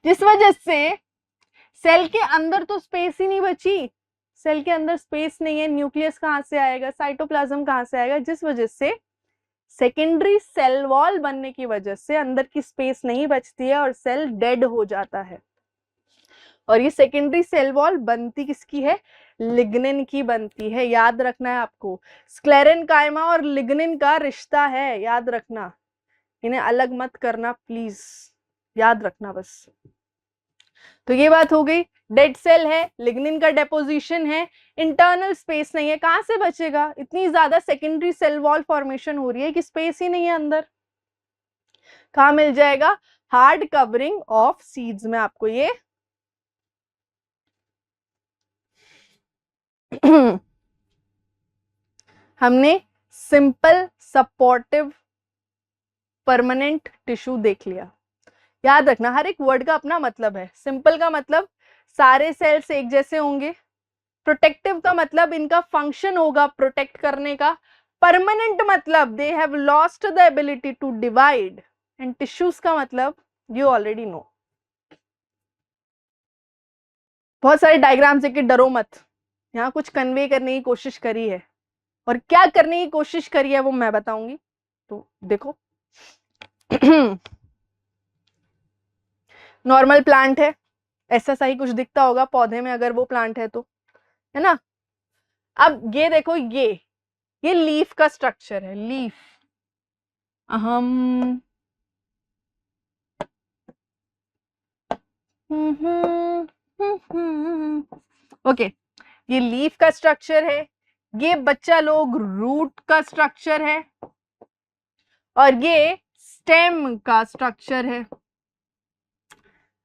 जिस वजह से सेल के अंदर तो स्पेस ही नहीं बची, सेल के अंदर स्पेस नहीं है, न्यूक्लियस कहां से आएगा, साइटोप्लाज्म कहां से आएगा, जिस वजह से सेकेंडरी सेल वॉल बनने की वजह से अंदर की स्पेस नहीं बचती है और सेल डेड हो जाता है। और ये सेकेंडरी सेल वॉल बनती किसकी है? लिग्निन की बनती है, याद रखना है आपको। स्क्लेरेनकाइमा और लिग्निन का रिश्ता है, याद रखना, इन्हें अलग मत करना प्लीज, याद रखना बस। तो ये बात हो गई, डेड सेल है, लिग्निन का डेपोजिशन है, इंटरनल स्पेस नहीं है, कहां से बचेगा? इतनी ज्यादा सेकेंडरी सेल वॉल फॉर्मेशन हो रही है कि स्पेस ही नहीं है अंदर। कहां मिल जाएगा? हार्ड कवरिंग ऑफ सीड्स में आपको ये हमने सिंपल सपोर्टिव परमानेंट टिश्यू देख लिया। याद रखना, हर एक वर्ड का अपना मतलब है। सिंपल का मतलब सारे सेल्स एक जैसे होंगे, प्रोटेक्टिव का मतलब इनका फंक्शन होगा प्रोटेक्ट करने का, परमानेंट मतलब they have lost the ability to divide, and tissues का मतलब यू ऑलरेडी नो। बहुत सारे डायग्राम से कि डरो मत, यहाँ कुछ कन्वे करने की कोशिश करी है, और क्या करने की कोशिश करी है वो मैं बताऊंगी। तो देखो, नॉर्मल प्लांट है, ऐसा सा ही कुछ दिखता होगा पौधे में अगर वो प्लांट है तो, है ना। अब ये देखो, ये लीफ का स्ट्रक्चर है, लीफ। हम ओके, ये लीफ का स्ट्रक्चर है, ये बच्चा लोग रूट का स्ट्रक्चर है, और ये स्टेम का स्ट्रक्चर है।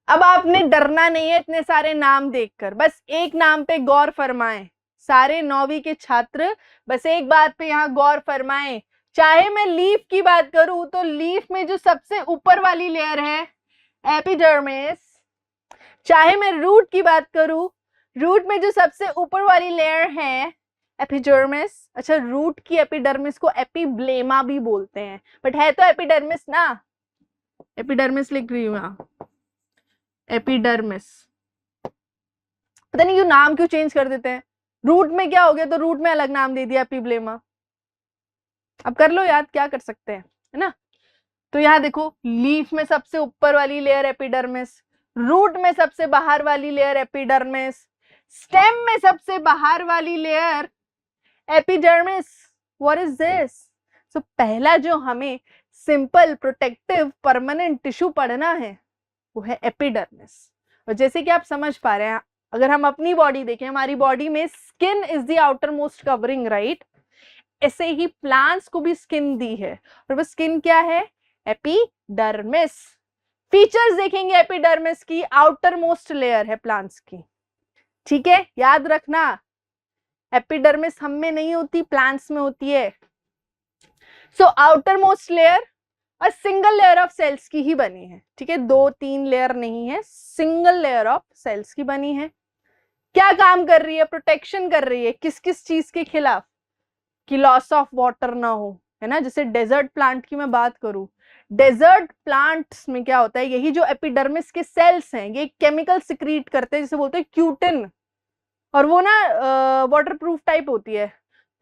अब आपने डरना नहीं है इतने सारे नाम देखकर, बस एक नाम पे गौर फरमाएं। सारे 9वीं के छात्र बस एक बात पे यहाँ गौर फरमाएं। चाहे मैं लीफ की बात करूं तो लीफ में जो सबसे ऊपर वाली लेयर है एपिडर्मिस, चाहे मैं रूट की बात करूं, रूट में जो सबसे ऊपर वाली लेयर है एपिडर्मिस। अच्छा, रूट की एपिडर्मिस को एपिब्लेमा भी बोलते हैं, बट है तो एपिडर्मिस ना, एपिडर्मिस लिख रही हूं यहाँ, एपिडर्मिस। पता नहीं क्यों नाम क्यों चेंज कर देते हैं, रूट में क्या हो गया तो रूट में अलग नाम दे दिया एपिब्लेमा। अब कर लो याद, क्या कर सकते हैं, है ना। तो यहाँ देखो, लीफ में सबसे ऊपर वाली लेयर एपिडर्मिस, रूट में सबसे बाहर वाली लेयर एपिडर्मिस, स्टेम में सबसे बाहर वाली layer epidermis. What is this? So पहला जो हमें सिंपल प्रोटेक्टिव परमानेंट टिश्यू पढ़ना है वो है एपिडर्मिस। और जैसे कि आप समझ पा रहे हैं, अगर हम अपनी बॉडी देखें, हमारी बॉडी में skin is the outer most covering, right. ऐसे ही प्लांट्स को भी स्किन दी है, और वो स्किन क्या है? एपिडर्मिस। फीचर्स देखेंगे एपिडर्मिस की, आउटर मोस्ट लेयर है प्लांट्स की, ठीक है, याद रखना। एपिडर्मिस हम में नहीं होती, प्लांट्स में होती है। सो आउटर मोस्ट लेयर और सिंगल लेयर ऑफ सेल्स की ही बनी है, ठीक है, 2-3 लेयर नहीं है, सिंगल लेयर ऑफ सेल्स की बनी है। क्या काम कर रही है? प्रोटेक्शन कर रही है। किस किस चीज के खिलाफ? कि लॉस ऑफ वाटर ना हो, है ना। जैसे डेजर्ट प्लांट की मैं बात करूं, डेजर्ट प्लांट्स में क्या होता है, यही जो एपिडर्मिस के सेल्स हैं ये केमिकल सिक्रीट करते हैं जिसे बोलते हैं क्यूटिन, और वो ना वाटरप्रूफ टाइप होती है।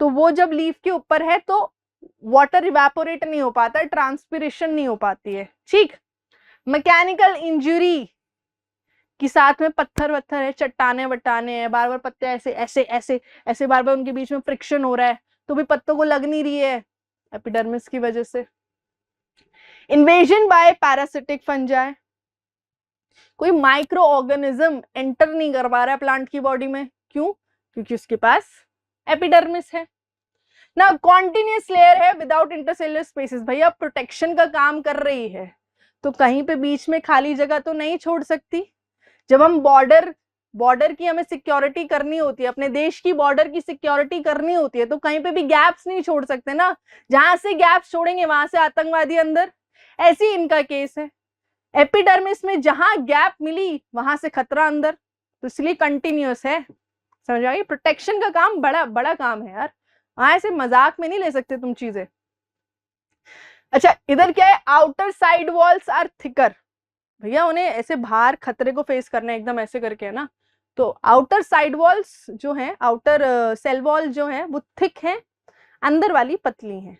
तो वो जब लीफ के ऊपर है तो वाटर इवेपोरेट नहीं हो पाता, ट्रांसपिरेशन नहीं हो पाती है, ठीक। मैकेनिकल इंजरी कि साथ में पत्थर वत्थर है, चट्टाने वट्टाने हैं, बार बार पत्ते ऐसे ऐसे ऐसे ऐसे बार बार उनके बीच में फ्रिक्शन हो रहा है तो भी पत्तों को लग नहीं रही है, एपिडर्मिस की वजह से। इन्वेजन बाय पैरासिटिक फंजाई, कोई माइक्रो ऑर्गेनिज्म एंटर नहीं कर पा रहा है प्लांट की बॉडी में, क्यों? क्योंकि उसके पास एपिडर्मिस है ना। कॉन्टिन्यूस लेयर है विदाउट इंटरसेलुलर स्पेसेस, भैया प्रोटेक्शन का काम कर रही है तो कहीं पे बीच में खाली जगह तो नहीं छोड़ सकती। जब हम बॉर्डर की हमें सिक्योरिटी करनी होती है, अपने देश की बॉर्डर की सिक्योरिटी करनी होती है, तो कहीं पे भी गैप्स नहीं छोड़ सकते ना। जहां से गैप्स छोड़ेंगे वहां से आतंकवादी अंदर, ऐसी इनका केस है। एपिडर्मिस में जहां गैप मिली वहां से खतरा अंदर, तो इसलिए कंटिन्यूअस है। समझ आई? प्रोटेक्शन का काम बड़ा बड़ा काम है यार, ऐसे मजाक में नहीं ले सकते तुम चीजें। अच्छा, इधर क्या है? Outer side walls are thicker, भैया उन्हें ऐसे बाहर खतरे को फेस करना है एकदम ऐसे करके, है ना। तो आउटर साइड वॉल्स जो है, आउटर सेल वॉल जो है वो थिक है, अंदर वाली पतली है।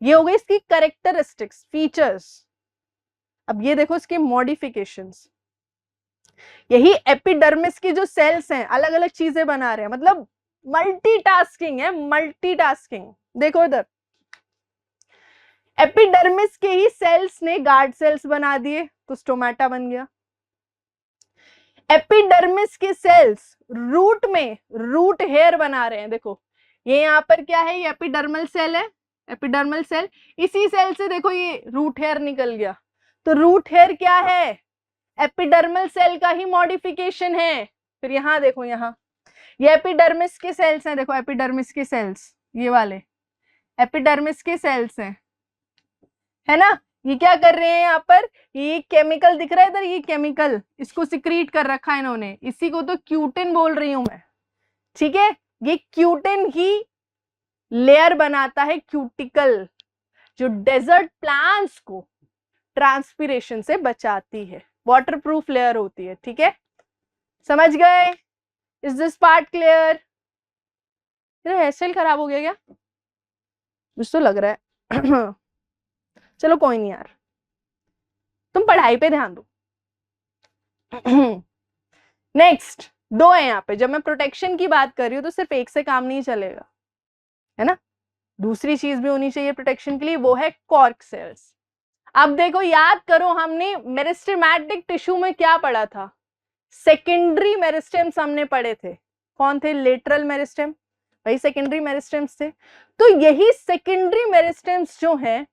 ये हो गई इसकी कैरेक्टरिस्टिक्स, फीचर्स। अब ये देखो इसके मॉडिफिकेशंस। यही एपिडर्मिस की जो सेल्स हैं अलग अलग चीजें बना रहे हैं, मतलब मल्टीटास्किंग है, मल्टीटास्किंग। देखो इधर, एपिडर्मिस के ही सेल्स ने गार्ड सेल्स बना दिए तो स्टोमेटा बन गया। एपिडर्मिस के सेल्स रूट में रूट हेयर बना रहे हैं। देखो ये यहाँ पर क्या है, ये एपिडर्मल सेल है, एपिडर्मल सेल, इसी सेल से देखो ये रूट हेयर निकल गया। तो रूट हेयर क्या है? एपिडर्मल सेल का ही मॉडिफिकेशन है। फिर यहाँ देखो, यहाँ ये एपिडर्मिस के सेल्स हैं, देखो एपिडर्मिस के सेल्स, ये वाले एपिडर्मिस के सेल्स हैं, है ना। ये क्या कर रहे हैं यहाँ पर? ये केमिकल दिख रहा है इधर, ये केमिकल इसको सिक्रीट कर रखा है इन्होंने, इसी को तो क्यूटिन बोल रही हूं मैं, ठीक है। ये क्यूटिन ही लेयर बनाता है, क्यूटिकल, जो डेजर्ट प्लांट्स को ट्रांसपिरेशन से बचाती है, वाटरप्रूफ लेयर होती है, ठीक है। समझ गए? Is this part clear? मेरा हेयर स्टाइल खराब हो गया क्या? मुझे तो लग रहा है चलो कोई नहीं यार, तुम पढ़ाई पे ध्यान दो। नेक्स्ट 2 है यहाँ पे। जब मैं प्रोटेक्शन की बात कर रही हूँ तो सिर्फ एक से काम नहीं चलेगा, है ना, दूसरी चीज भी होनी चाहिए प्रोटेक्शन के लिए, वो है कॉर्क सेल्स। अब देखो, याद करो हमने मेरिस्टेमेटिक टिश्यू में क्या पढ़ा था? सेकेंडरी मेरिस्टेम्स हमने पढ़े थे। कौन थे? लेटरल मेरिस्टेम, वही सेकेंडरी मेरिस्टेम्स थे। तो यही सेकेंडरी मेरिस्टेम्स जो है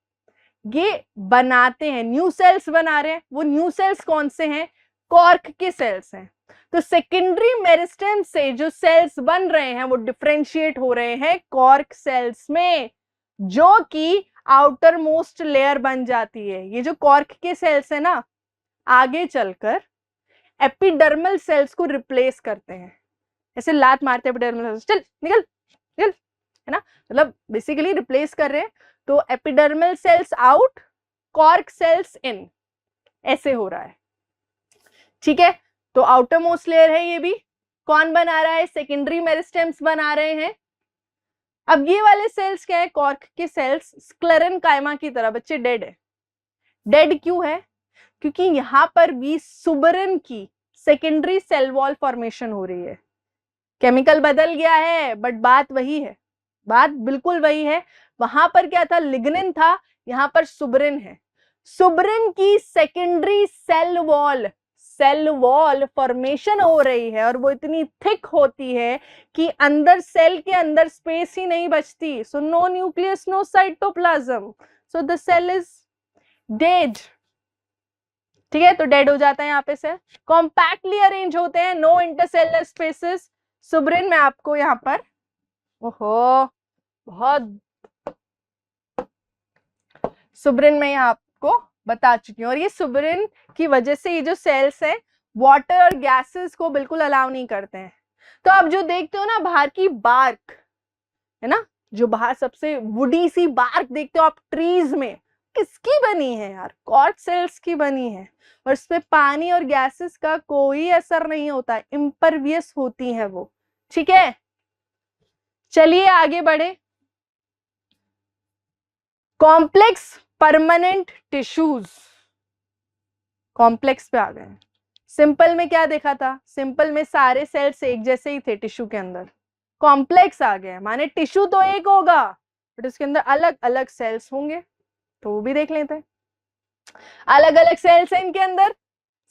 ये बनाते हैं, न्यू सेल्स बना रहे हैं। वो न्यू सेल्स कौन से हैं? कॉर्क के सेल्स हैं। तो सेकेंडरी मेरिस्टेम से जो सेल्स बन रहे हैं वो डिफरेंशिएट हो रहे हैं कॉर्क सेल्स में, जो कि आउटर मोस्ट लेयर बन जाती है। ये जो कॉर्क के सेल्स है ना, आगे चलकर एपिडर्मल सेल्स को रिप्लेस करते हैं। ऐसे लात मारते हैं एपिडर्मल सेल्स, चल निकल निकल, है ना, मतलब बेसिकली रिप्लेस कर रहे हैं। तो epidermal cells out, cork cells in, ऐसे हो रहा है। ठीक है, तो आउटर मोस्ट लेयर है ये भी। कौन बना रहा है? सेकेंडरी मेरिस्टेम्स बना रहे हैं। अब ये वाले सेल्स क्या है? कॉर्क के सेल्स स्क्लेरेनकाइमा की तरह बच्चे डेड है। डेड क्यों है? क्योंकि यहां पर भी सुबरन की सेकेंडरी सेल वॉल फॉर्मेशन हो रही है। केमिकल बदल गया है बट बात वही है, बात बिल्कुल वही है। वहां पर क्या था? लिग्निन था, यहां पर सुबरिन है। सुबरिन की सेकेंडरी सेल वॉल फॉर्मेशन हो रही है और वो इतनी थिक होती है कि अंदर सेल के अंदर स्पेस ही नहीं बचती। So no nucleus, no cytoplasm, so the cell is dead. ठीक है, तो डेड हो जाता है यहाँ पे सेल। कॉम्पैक्टली अरेंज होते हैं, नो इंटरसेलुलर स्पेसेस। सुबरिन में आपको यहाँ पर, ओहो बहुत, सुबरिन में यहाँ आपको बता चुकी हूँ। और ये सुबरिन की वजह से ये जो सेल्स है वाटर और गैसेस को बिल्कुल अलाउ नहीं करते हैं। तो आप जो देखते हो ना बाहर की बार्क, है ना, जो बाहर सबसे वुडी सी बार्क देखते हो आप ट्रीज में, किसकी बनी है यार? कॉर्क सेल्स की बनी है। और इसमें पानी और गैसेस का कोई असर नहीं होता, इम्परवियस होती है वो। ठीक है, चलिए आगे बढ़े। कॉम्प्लेक्स परमानेंट टिश्यूज, कॉम्प्लेक्स पे आ गए। सिंपल में क्या देखा था? सिंपल में सारे सेल्स एक जैसे ही थे टिश्यू के अंदर। कॉम्प्लेक्स आ गया माने टिश्यू तो एक होगा बट उसके अंदर अलग अलग सेल्स होंगे, तो वो भी देख लेते हैं। अलग अलग सेल्स हैं इनके अंदर।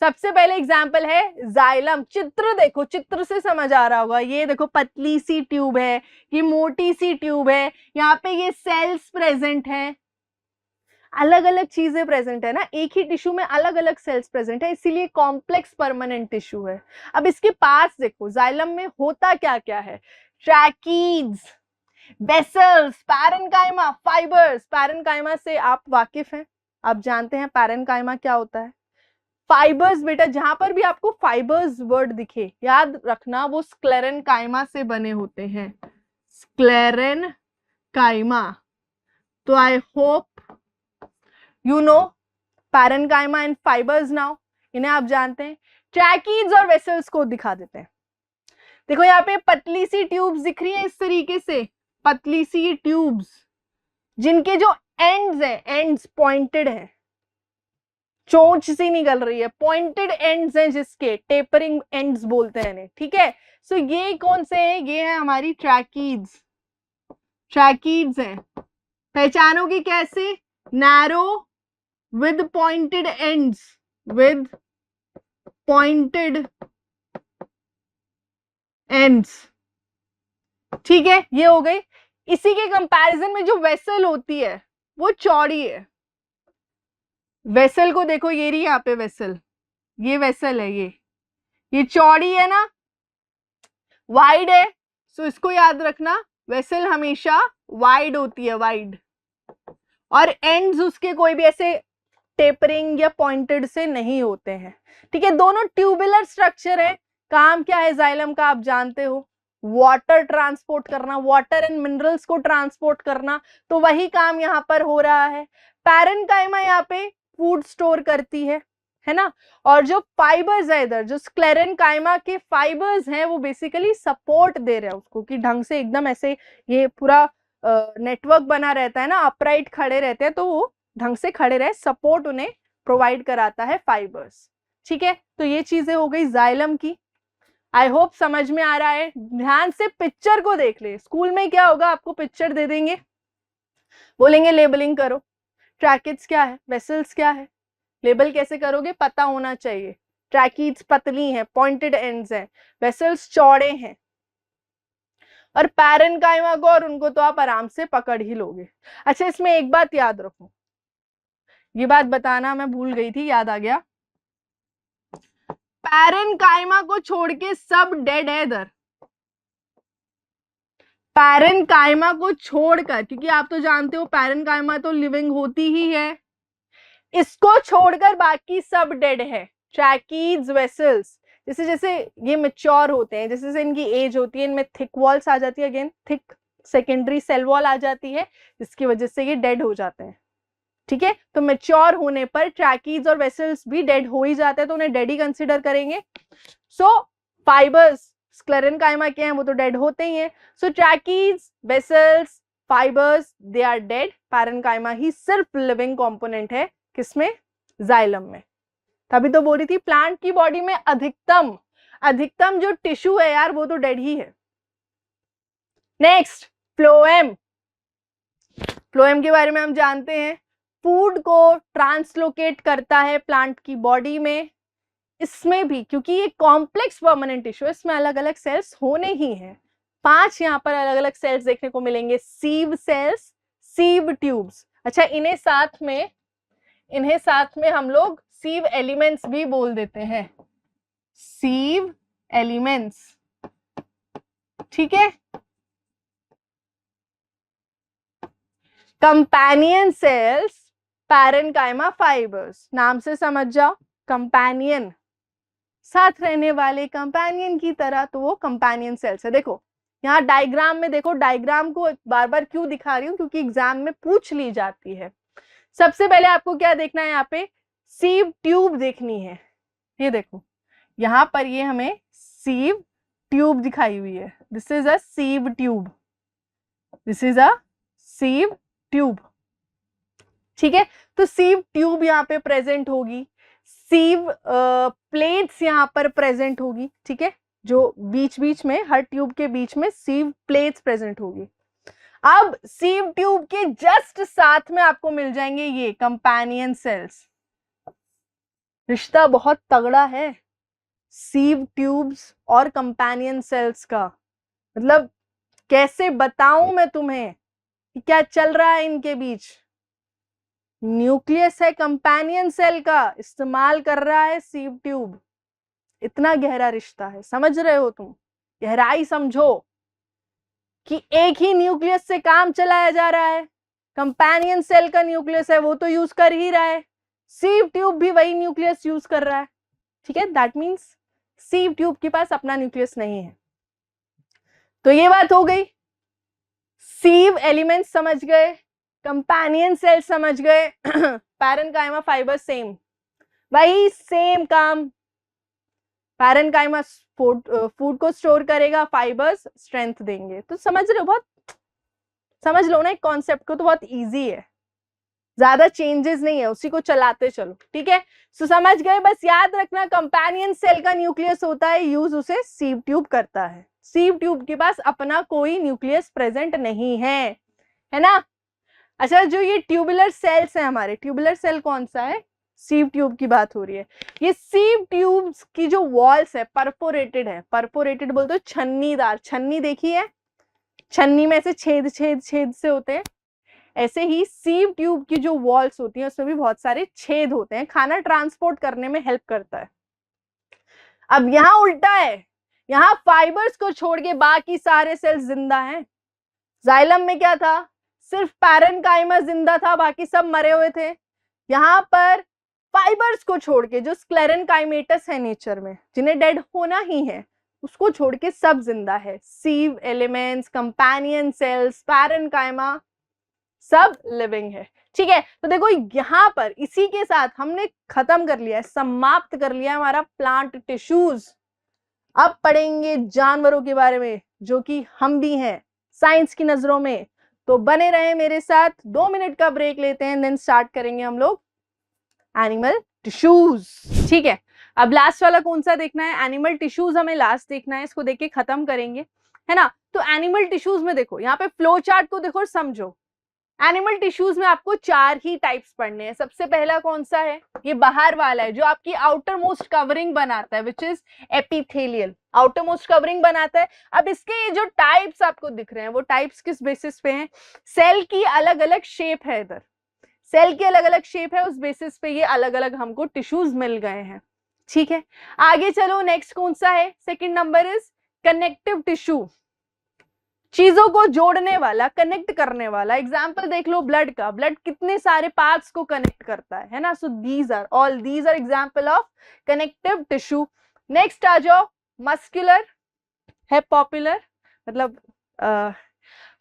सबसे पहले एग्जाम्पल है जाइलम। चित्र देखो, चित्र से समझ आ रहा होगा। ये देखो पतली सी ट्यूब है, ये मोटी सी ट्यूब है, यहाँ पे ये सेल्स प्रेजेंट हैं, अलग अलग चीजें प्रेजेंट है ना, एक ही टिश्यू में अलग अलग सेल्स प्रेजेंट है, इसीलिए कॉम्प्लेक्स परमानेंट टिश्यू है। अब इसके पास देखो जाइलम में होता क्या क्या है? Tracheids, vessels, parenchyma, fibres. Parenchyma से आप वाकिफ हैं, आप जानते हैं पैरेन्काइमा क्या होता है। फाइबर्स बेटा, जहां पर भी आपको फाइबर्स वर्ड दिखे याद रखना वो स्क्लेरेनकाइमा से बने होते हैं, स्क्लेरेनकाइमा। तो आई hope you know parenchyma and fibres now, इन्हें आप जानते हैं। ट्रैकीड्स और वेसल्स को दिखा देते हैं। देखो यहाँ पे पतली सी ट्यूब्स दिख रही है इस तरीके से, पतली सी ट्यूब्स जिनके जो एंड्स हैं, एंड्स पॉइंटेड है, चोंच सी निकल रही है, पॉइंटेड एंड्स हैं जिसके, टेपरिंग एंड्स बोलते हैं इन्हें। ठीक है, सो ये कौन से हैं? ये है हमारी ट्रैकीड्स। ट्रैकीड्स हैं, पहचानोगे कैसे? Narrow with pointed ends, with pointed ends. ठीक है, ये हो गई। इसी के कंपैरिजन में जो वेसल होती है वो चौड़ी है। वेसल को देखो, ये रही यहाँ पे वेसल, ये वेसल है, ये चौड़ी है ना, वाइड है। सो इसको याद रखना, वेसल हमेशा वाइड होती है, वाइड, और एंड्स उसके कोई भी ऐसे टेपरिंग या पॉइंटेड से नहीं होते हैं। ठीक है, दोनों ट्यूबुलर स्ट्रक्चर है। काम क्या है जाइलम का? आप जानते हो, वाटर ट्रांसपोर्ट करना, वाटर एंड मिनरल्स को ट्रांसपोर्ट करना, तो वही काम यहाँ पर हो रहा है। पैरेन्काइमा यहाँ पे फूड स्टोर करती है ना, और जो फाइबर्स है इधर, जो स्क्लेरेनकाइमा के फाइबर्स हैं वो बेसिकली सपोर्ट दे रहे हैं उसको कि ढंग से एकदम ऐसे ये पूरा नेटवर्क बना रहता है ना, अपराइट खड़े रहते हैं, तो वो ढंग से खड़े रहे, सपोर्ट उन्हें प्रोवाइड कराता है फाइबर्स। ठीक है, तो ये चीजें हो गई जाइलम की। आई होप समझ में आ रहा है। ध्यान से पिक्चर को देख ले। स्कूल में क्या होगा, आपको पिक्चर दे देंगे, बोलेंगे लेबलिंग करो, ट्रैकिड्स क्या है, वेसल्स क्या है, लेबल कैसे करोगे? पता होना चाहिए। ट्रैकिड्स पतली हैं, पॉइंटेड एंड्स हैं, वेसल्स चौड़े हैं, और पैरेन्काइमा को और उनको तो आप आराम से पकड़ ही लोगे। अच्छा, इसमें एक बात याद रखो, ये बात बताना मैं भूल गई थी, याद आ गया। पैरेन्काइमा को छोड़ के सब डेड है इधर। पैरेन्काइमा को छोड़कर, क्योंकि आप तो जानते हो पैरेन्काइमा तो लिविंग होती ही है, इसको छोड़कर बाकी सब डेड है। ट्रैकीज वेसल्स, जैसे जैसे ये मेच्योर होते हैं, जैसे जैसे इनकी एज होती है, इनमें थिक वॉल्स आ जाती है, again thick secondary cell wall आ जाती है, जिसकी वजह से ये डेड हो जाते हैं। ठीक है, तो मेच्योर होने पर ट्रैकीज और वेसल्स भी डेड हो ही जाते हैं, तो उन्हें डेड ही कंसिडर करेंगे। सो फाइबर्स स्क्लेरेन्काइमा के हैं वो तो डेड होते ही हैं। So tracheids, vessels, fibres they are dead. Parenchyma ही सिर्फ लिविंग कंपोनेंट है, किसमें? जाइलम में। तभी तो बोली थी प्लांट की बॉडी में अधिकतम जो टिश्यू है यार वो तो डेड ही है। Next, phloem. फ्लोएम के बारे में हम जानते हैं, फूड को ट्रांसलोकेट करता है प्लांट की बॉडी में। इसमें भी क्योंकि ये कॉम्प्लेक्स परमानेंट टिश्यू है, इसमें अलग अलग सेल्स होने ही हैं। 5 यहाँ पर अलग अलग सेल्स देखने को मिलेंगे, सीव सेल्स, सीव ट्यूब्स। अच्छा, इन्हें साथ में हम लोग सीव एलिमेंट्स भी बोल देते हैं, सीव एलिमेंट्स। ठीक है, कंपेनियन सेल्स, पैरेन्काइमा फाइबर्स, नाम से समझ जाओ, कंपेनियन, साथ रहने वाले, कंपेनियन की तरह, तो वो कंपेनियन सेल्स है। देखो यहाँ डायग्राम में, देखो डायग्राम को बार बार क्यों दिखा रही हूँ, क्योंकि एग्जाम में पूछ ली जाती है। सबसे पहले आपको क्या देखना है, यहाँ पे सीव ट्यूब देखनी है। ये देखो यहाँ पर ये हमें सीव ट्यूब दिखाई हुई है, this is a sieve tube, this is a sieve tube. ठीक है, तो सीव ट्यूब यहाँ पे प्रेजेंट होगी, सीव प्लेट्स यहाँ पर प्रेजेंट होगी। ठीक है, जो बीच बीच में, हर ट्यूब के बीच में सीव प्लेट्स प्रेजेंट होगी। अब सीव ट्यूब के जस्ट साथ में आपको मिल जाएंगे ये कंपेनियन सेल्स। रिश्ता बहुत तगड़ा है सीव ट्यूब्स और कंपेनियन सेल्स का, मतलब कैसे बताऊं मैं तुम्हें कि क्या चल रहा है इनके बीच। न्यूक्लियस है कंपेनियन सेल का, इस्तेमाल कर रहा है सीव ट्यूब। इतना गहरा रिश्ता है, समझ रहे हो तुम? गहराई समझो कि एक ही न्यूक्लियस से काम चलाया जा रहा है। कंपेनियन सेल का न्यूक्लियस है वो तो यूज कर ही रहा है, सीव ट्यूब भी वही न्यूक्लियस यूज कर रहा है। ठीक है, दैट मीन्स सीव ट्यूब के पास अपना न्यूक्लियस नहीं है। तो ये बात हो गई, सीव एलिमेंट समझ गए, कंपेनियन सेल समझ गए, पैरेन्काइमा फाइबर सेम, वही सेम काम। पैरेन्काइमा फूड को स्टोर करेगा, फाइबर्स स्ट्रेंथ देंगे। तो समझ रहे हो, बहुत समझ लो ना एक कॉन्सेप्ट को, तो बहुत इजी है, ज्यादा चेंजेस नहीं है, उसी को चलाते चलो। ठीक है, सो समझ गए, बस याद रखना कंपेनियन सेल का न्यूक्लियस होता है, यूज उसे सीव ट्यूब करता है। सीव ट्यूब के पास अपना कोई न्यूक्लियस प्रेजेंट नहीं है ना। अच्छा, जो ये ट्यूबुलर सेल्स है हमारे, ट्यूबुलर सेल कौन सा है? सीव ट्यूब की बात हो रही है। ये सीव ट्यूब्स की जो वॉल्स है परफोरेटेड है, परफोरेटेड बोलते हो छन्नीदार। छन्नी देखी है, छन्नी में ऐसे छेद छेद छेद से होते हैं, ऐसे ही सीव ट्यूब की जो वॉल्स होती हैं उसमें भी बहुत सारे छेद होते हैं, खाना ट्रांसपोर्ट करने में हेल्प करता है। अब यहाँ उल्टा है, यहाँ फाइबर्स को छोड़ के बाकी सारे सेल्स जिंदा हैं। जाइलम में क्या था? सिर्फ पैरेन्काइमा जिंदा था, बाकी सब मरे हुए थे। यहाँ पर फाइबर्स को छोड़ के, जो स्क्लेरेन्काइमेटस है नेचर में, जिन्हें डेड होना ही है, उसको छोड़ के सब जिंदा है। सीव एलिमेंट्स, कंपेनियन सेल्स, पैरेन्काइमा सब लिविंग है। ठीक है, तो देखो यहाँ पर इसी के साथ हमने खत्म कर लिया है, समाप्त कर लिया हमारा प्लांट टिश्यूज। अब पढ़ेंगे जानवरों के बारे में, जो कि हम भी हैं साइंस की नजरों में। तो बने रहे मेरे साथ, 2 मिनट का ब्रेक लेते हैं, देन स्टार्ट करेंगे हम लोग एनिमल टिश्यूज। ठीक है, अब लास्ट वाला कौन सा देखना है? एनिमल टिश्यूज हमें लास्ट देखना है, इसको देख के खत्म करेंगे, है ना। तो एनिमल टिश्यूज में देखो, यहाँ पे फ्लो चार्ट को देखो और समझो। एनिमल टिश्यूज में आपको 4 ही टाइप्स पढ़ने हैं। सबसे पहला कौन सा है? ये बाहर वाला है, जो आपकी आउटर मोस्ट कवरिंग बनाता है, which is epithelial, outer most covering बनाता है। अब इसके ये जो टाइप्स आपको दिख रहे हैं, वो टाइप्स किस बेसिस पे हैं? सेल की अलग अलग शेप है इधर, सेल की अलग अलग शेप है, उस बेसिस पे ये अलग अलग हमको टिश्यूज मिल गए हैं। ठीक है, आगे चलो, नेक्स्ट कौन सा है? Second number is connective tissue, चीजों को जोड़ने वाला, कनेक्ट करने वाला। एग्जाम्पल देख लो ब्लड का, ब्लड कितने सारे पार्ट्स को कनेक्ट करता है ना। So these are example of connective tissue. Next आ जाओ, मस्कुलर है पॉपुलर, मतलब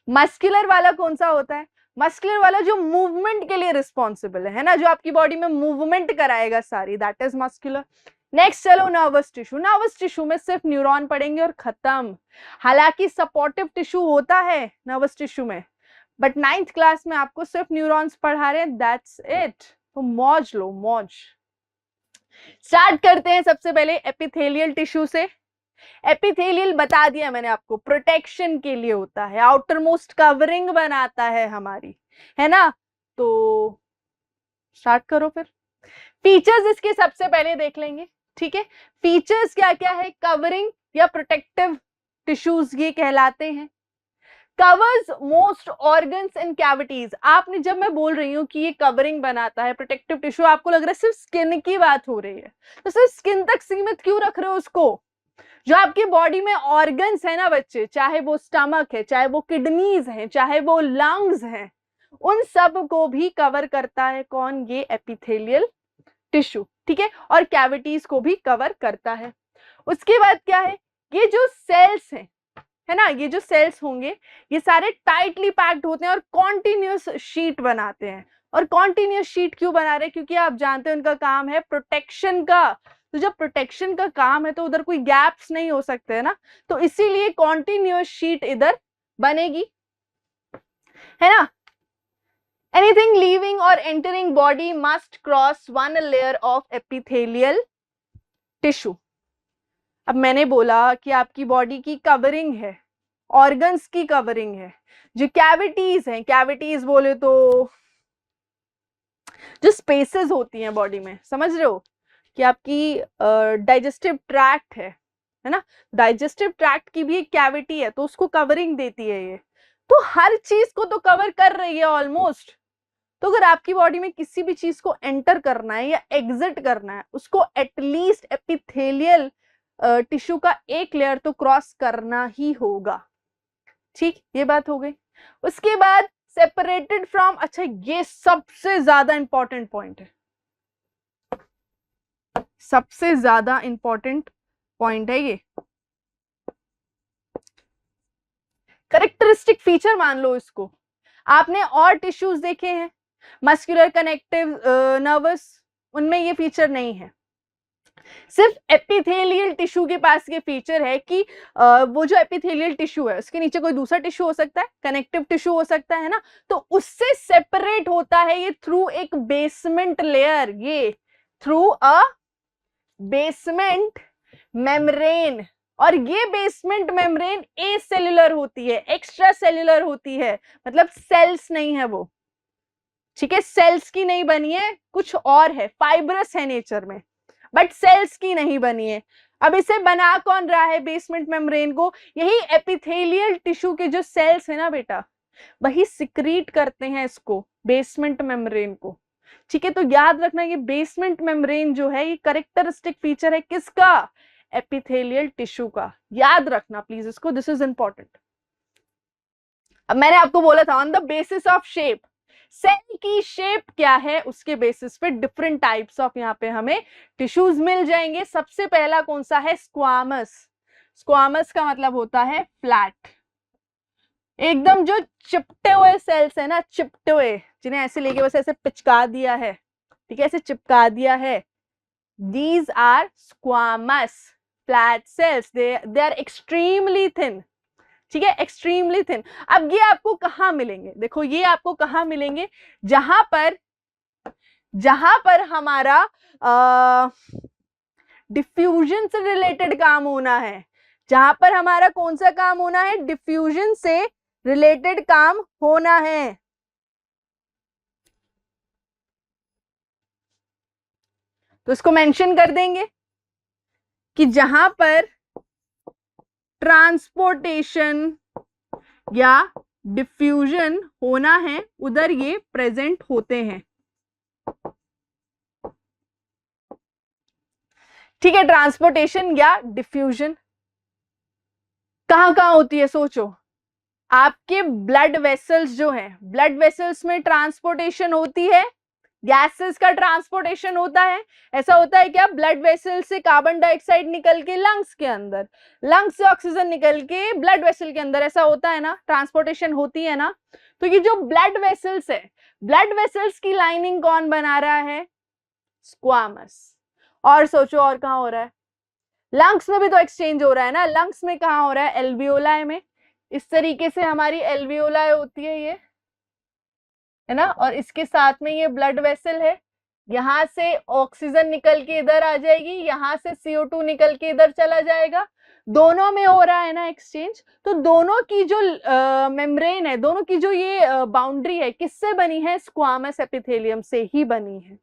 मस्कुलर वाला कौन सा होता है? मस्कुलर वाला जो मूवमेंट के लिए रिस्पॉन्सिबल है ना, जो आपकी बॉडी में मूवमेंट कराएगा सारी, दैट इज मस्कुलर। नेक्स्ट चलो नर्वस टिश्यू, नर्वस टिश्यू में सिर्फ न्यूरॉन पढ़ेंगे और खत्म। हालांकि सपोर्टिव टिश्यू होता है नर्वस टिश्यू में, बट 9th क्लास में आपको सिर्फ न्यूरॉन्स पढ़ा रहे हैं, दैट्स इट। तो मौज लो, मौज। स्टार्ट करते हैं सबसे पहले एपिथेलियल टिश्यू से। एपिथेलियल बता दिया मैंने आपको, प्रोटेक्शन के लिए होता है, आउटर मोस्ट कवरिंग बनाता है हमारी, है ना। तो स्टार्ट करो फिर। फीचर्स इसके सबसे पहले देख लेंगे, ठीक है। फीचर्स क्या क्या है? कवरिंग या प्रोटेक्टिव टिश्यूज ये कहलाते हैं। Covers most organs and cavities. आपने, जब मैं बोल रही हूँ कि ये कवरिंग बनाता है प्रोटेक्टिव टिश्यू, आपको लग रहा है सिर्फ स्किन की बात हो रही है, तो सिर्फ स्किन तक सीमित क्यों रख रहे हो उसको? जो आपकी बॉडी में ऑर्गन्स है ना बच्चे, चाहे वो स्टमक है, चाहे वो किडनीज हैं, चाहे वो लंग्स हैं, उन सब को भी कवर करता है कौन? ये एपिथेलियल टिश्यू, ठीक है। और कैविटीज को भी कवर करता है। उसके बाद क्या है? ये जो सेल्स हैं, है ना, ये जो सेल्स होंगे ये सारे टाइटली पैक्ड होते हैं और कॉन्टिन्यूस शीट बनाते हैं। और कॉन्टिन्यूस शीट क्यों बना रहे हैं? क्योंकि आप जानते हैं उनका काम है प्रोटेक्शन का। तो जब प्रोटेक्शन का काम है तो उधर कोई गैप्स नहीं हो सकते, है ना, तो इसीलिए कॉन्टिन्यूस शीट इधर बनेगी, है ना। Anything leaving or entering body must cross one layer of epithelial tissue. अब मैंने बोला कि आपकी बॉडी की कवरिंग है, ऑर्गन्स की कवरिंग है, जो कैविटीज हैं, कैविटीज बोले तो जो स्पेसेस होती हैं बॉडी में, समझ रहे हो कि आपकी डाइजेस्टिव ट्रैक्ट है ना, डाइजेस्टिव ट्रैक्ट की भी एक कैविटी है, तो उसको कवरिंग देती है ये। तो हर चीज को तो कवर कर रही है ऑलमोस्ट। तो अगर आपकी बॉडी में किसी भी चीज को एंटर करना है या एग्जिट करना है, उसको एटलीस्ट एपिथेलियल टिश्यू का एक लेयर तो क्रॉस करना ही होगा, ठीक, ये बात हो गई। उसके बाद सेपरेटेड फ्रॉम, अच्छा ये सबसे ज्यादा इंपॉर्टेंट पॉइंट है, सबसे ज्यादा इंपॉर्टेंट पॉइंट है ये। करेक्टरिस्टिक फीचर मान लो इसको। आपने और टिश्यूज देखे हैं, मस्कुलर, कनेक्टिव, नर्वस, उनमें ये फीचर नहीं है। सिर्फ एपिथेलियल टिश्यू के पास ये फीचर है कि वो जो एपिथेलियल टिश्यू है उसके नीचे कोई दूसरा टिश्यू हो सकता है, कनेक्टिव टिश्यू हो सकता है ना, तो उससे सेपरेट होता है ये थ्रू एक बेसमेंट लेयर, ये थ्रू अ बेसमेंट मेम्ब्रेन। और ये बेसमेंट मेम्ब्रेन ए सेल्यूलर होती है, एक्स्ट्रा सेल्यूलर होती है, मतलब सेल्स नहीं है वो, ठीक है, सेल्स की नहीं बनी है, कुछ और है, फाइब्रस है नेचर में, बट सेल्स की नहीं बनी है। अब इसे बना कौन रहा है बेसमेंट मेम्ब्रेन को? यही एपिथेलियल टिश्यू के जो सेल्स है ना बेटा, वही सिक्रीट करते हैं इसको, बेसमेंट मेम्ब्रेन को, ठीक है। तो याद रखना ये बेसमेंट मेम्ब्रेन जो है ये करेक्टरिस्टिक फीचर है किसका? एपिथेलियल टिश्यू का। याद रखना प्लीज इसको, दिस इज इंपॉर्टेंट। अब मैंने आपको बोला था on the basis of shape, cell की शेप क्या है उसके बेसिस पे डिफरेंट टाइप्स ऑफ यहाँ पे हमें टिश्यूज मिल जाएंगे। सबसे पहला कौन सा है? स्क्वामस। स्क्वामस का मतलब होता है फ्लैट, एकदम जो चिपटे हुए सेल्स है ना, चिपटे हुए, जिन्हें ऐसे लेके बस ऐसे पिचका दिया है, ठीक है, ऐसे चिपका दिया है, these are squamous flat cells, they are extremely thin, ठीक है, एक्सट्रीमली थिन। अब ये आपको कहां मिलेंगे? देखो ये आपको कहां मिलेंगे? जहां पर हमारा डिफ्यूजन से रिलेटेड काम होना है, जहां पर हमारा कौन सा काम होना है? डिफ्यूजन से रिलेटेड काम होना है। तो इसको मेंशन कर देंगे कि जहां पर ट्रांसपोर्टेशन या डिफ्यूजन होना है उधर ये प्रेजेंट होते हैं, ठीक है, ट्रांसपोर्टेशन या डिफ्यूजन कहां कहां होती है सोचो। आपके ब्लड वेसल्स जो हैं, ब्लड वेसल्स में ट्रांसपोर्टेशन होती है, गैसेस का ट्रांसपोर्टेशन होता है। ऐसा होता है क्या, ब्लड वेसल से कार्बन डाइऑक्साइड निकल के लंग्स के अंदर, लंग्स से ऑक्सीजन निकल के ब्लड वेसल के अंदर, ऐसा होता है ना, ट्रांसपोर्टेशन होती है ना। तो ये जो ब्लड वेसल्स है, ब्लड वेसल्स की लाइनिंग कौन बना रहा है, स्क्वामस। और सोचो और कहां हो रहा है, लंग्स में भी तो एक्सचेंज हो रहा है ना, लंग्स में कहां हो रहा है, एल्वियोलाई में। इस तरीके से हमारी एल्वियोलाई होती है ना, और इसके साथ में ये ब्लड वेसल है, यहां से ऑक्सीजन निकल के इधर आ जाएगी, यहां से CO2 निकल के इधर चला जाएगा, दोनों में हो रहा है ना एक्सचेंज। तो दोनों की जो मेम्ब्रेन है, दोनों की जो ये बाउंड्री है, किससे बनी है, स्क्वामस एपिथेलियम से ही बनी है।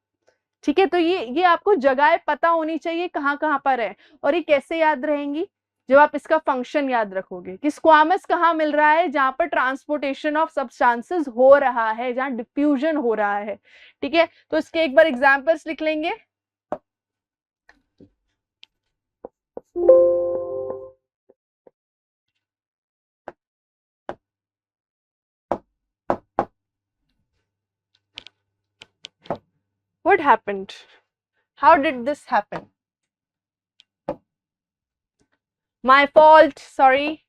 ठीक है, तो ये आपको जगह पता होनी चाहिए कहाँ कहाँ पर है। और ये कैसे याद रहेंगी, जब आप इसका फंक्शन याद रखोगे कि स्क्वामस कहाँ मिल रहा है, जहां पर ट्रांसपोर्टेशन ऑफ सब्सटेंसेस हो रहा है, जहां डिफ्यूजन हो रहा है। ठीक है, तो इसके एक बार एग्जांपल्स लिख लेंगे। What happened? How did this happen? My fault, sorry.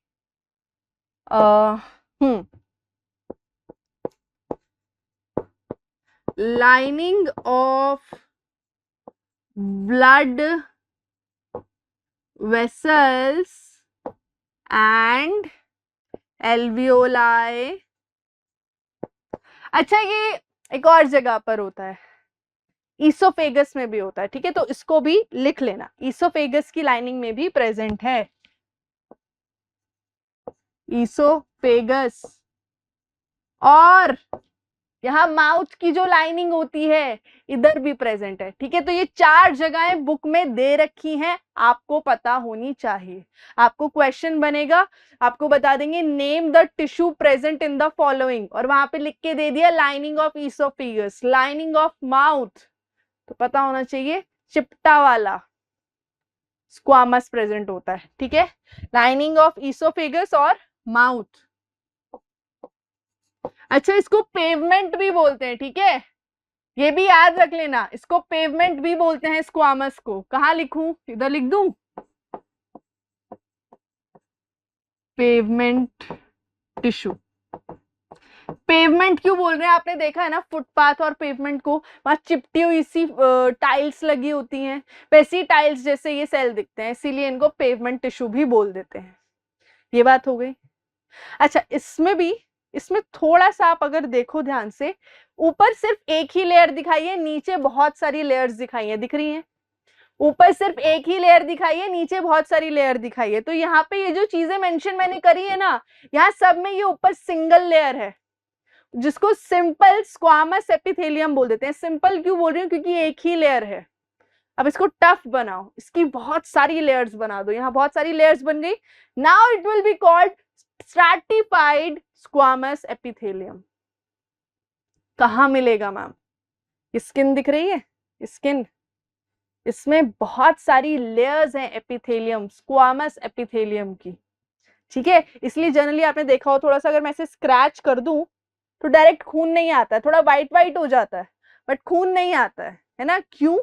Lining of blood vessels and alveoli. अच्छा, ये एक और जगह पर होता है, ईसोफेगस में भी होता है। ठीक है, तो इसको भी लिख लेना, ईसोफेगस की लाइनिंग में भी प्रेजेंट है, ईसोफेगस। और यहाँ माउथ की जो लाइनिंग होती है, इधर भी प्रेजेंट है। ठीक है, तो ये 4 जगहें बुक में दे रखी हैं, आपको पता होनी चाहिए। आपको क्वेश्चन बनेगा, आपको बता देंगे name the tissue present in the following, और वहां पे लिख के दे दिया lining of oesophagus, lining of mouth, तो पता होना चाहिए चिपटा वाला स्क्वामस प्रेजेंट होता है। ठीक है, लाइनिंग ऑफ ईसोफेगस और माउथ। अच्छा, इसको पेवमेंट भी बोलते हैं। ठीक है, ये भी याद रख लेना, इसको पेवमेंट भी बोलते हैं स्क्वामस को। कहां लिखूं, इधर लिख दूं, पेवमेंट टिश्यू। पेवमेंट क्यों बोल रहे हैं, आपने देखा है ना फुटपाथ और पेवमेंट को, वहां चिपटी हुई सी टाइल्स लगी होती हैं, वैसी टाइल्स जैसे ये सेल दिखते हैं, इसीलिए इनको पेवमेंट टिश्यू भी बोल देते हैं। ये बात हो गई। अच्छा, इसमें थोड़ा सा आप अगर देखो ध्यान से, ऊपर सिर्फ एक ही लेयर दिखाई है, नीचे बहुत सारी लेयर्स दिखाई है, दिख रही हैं। ऊपर सिर्फ एक ही लेयर दिखाई है, नीचे बहुत सारी लेयर दिखाई है। तो यहाँ पे ये जो चीजें मेंशन मैंने करी है ना, यहाँ सब में ये ऊपर सिंगल लेयर है, जिसको सिंपल स्क्वामस एपिथेलियम बोल देते हैं। सिंपल क्यों बोल रही हूँ, क्योंकि एक ही लेयर है। अब इसको टफ बनाओ, इसकी बहुत सारी लेयर्स बना दो, यहाँ बहुत सारी लेयर्स बन गई। Now it will be called stratified squamous epithelium. कहां मिलेगा मैम, स्किन दिख रही है, स्किन, इसमें बहुत सारी लेयर्स हैं एपिथेलियम, स्क्वामस एपिथेलियम की। ठीक है, इसलिए जनरली आपने देखा हो, थोड़ा सा अगर मैं इसे स्क्रैच कर दूं तो डायरेक्ट खून नहीं आता है, थोड़ा व्हाइट व्हाइट हो जाता है, बट खून नहीं आता है ना। क्यों,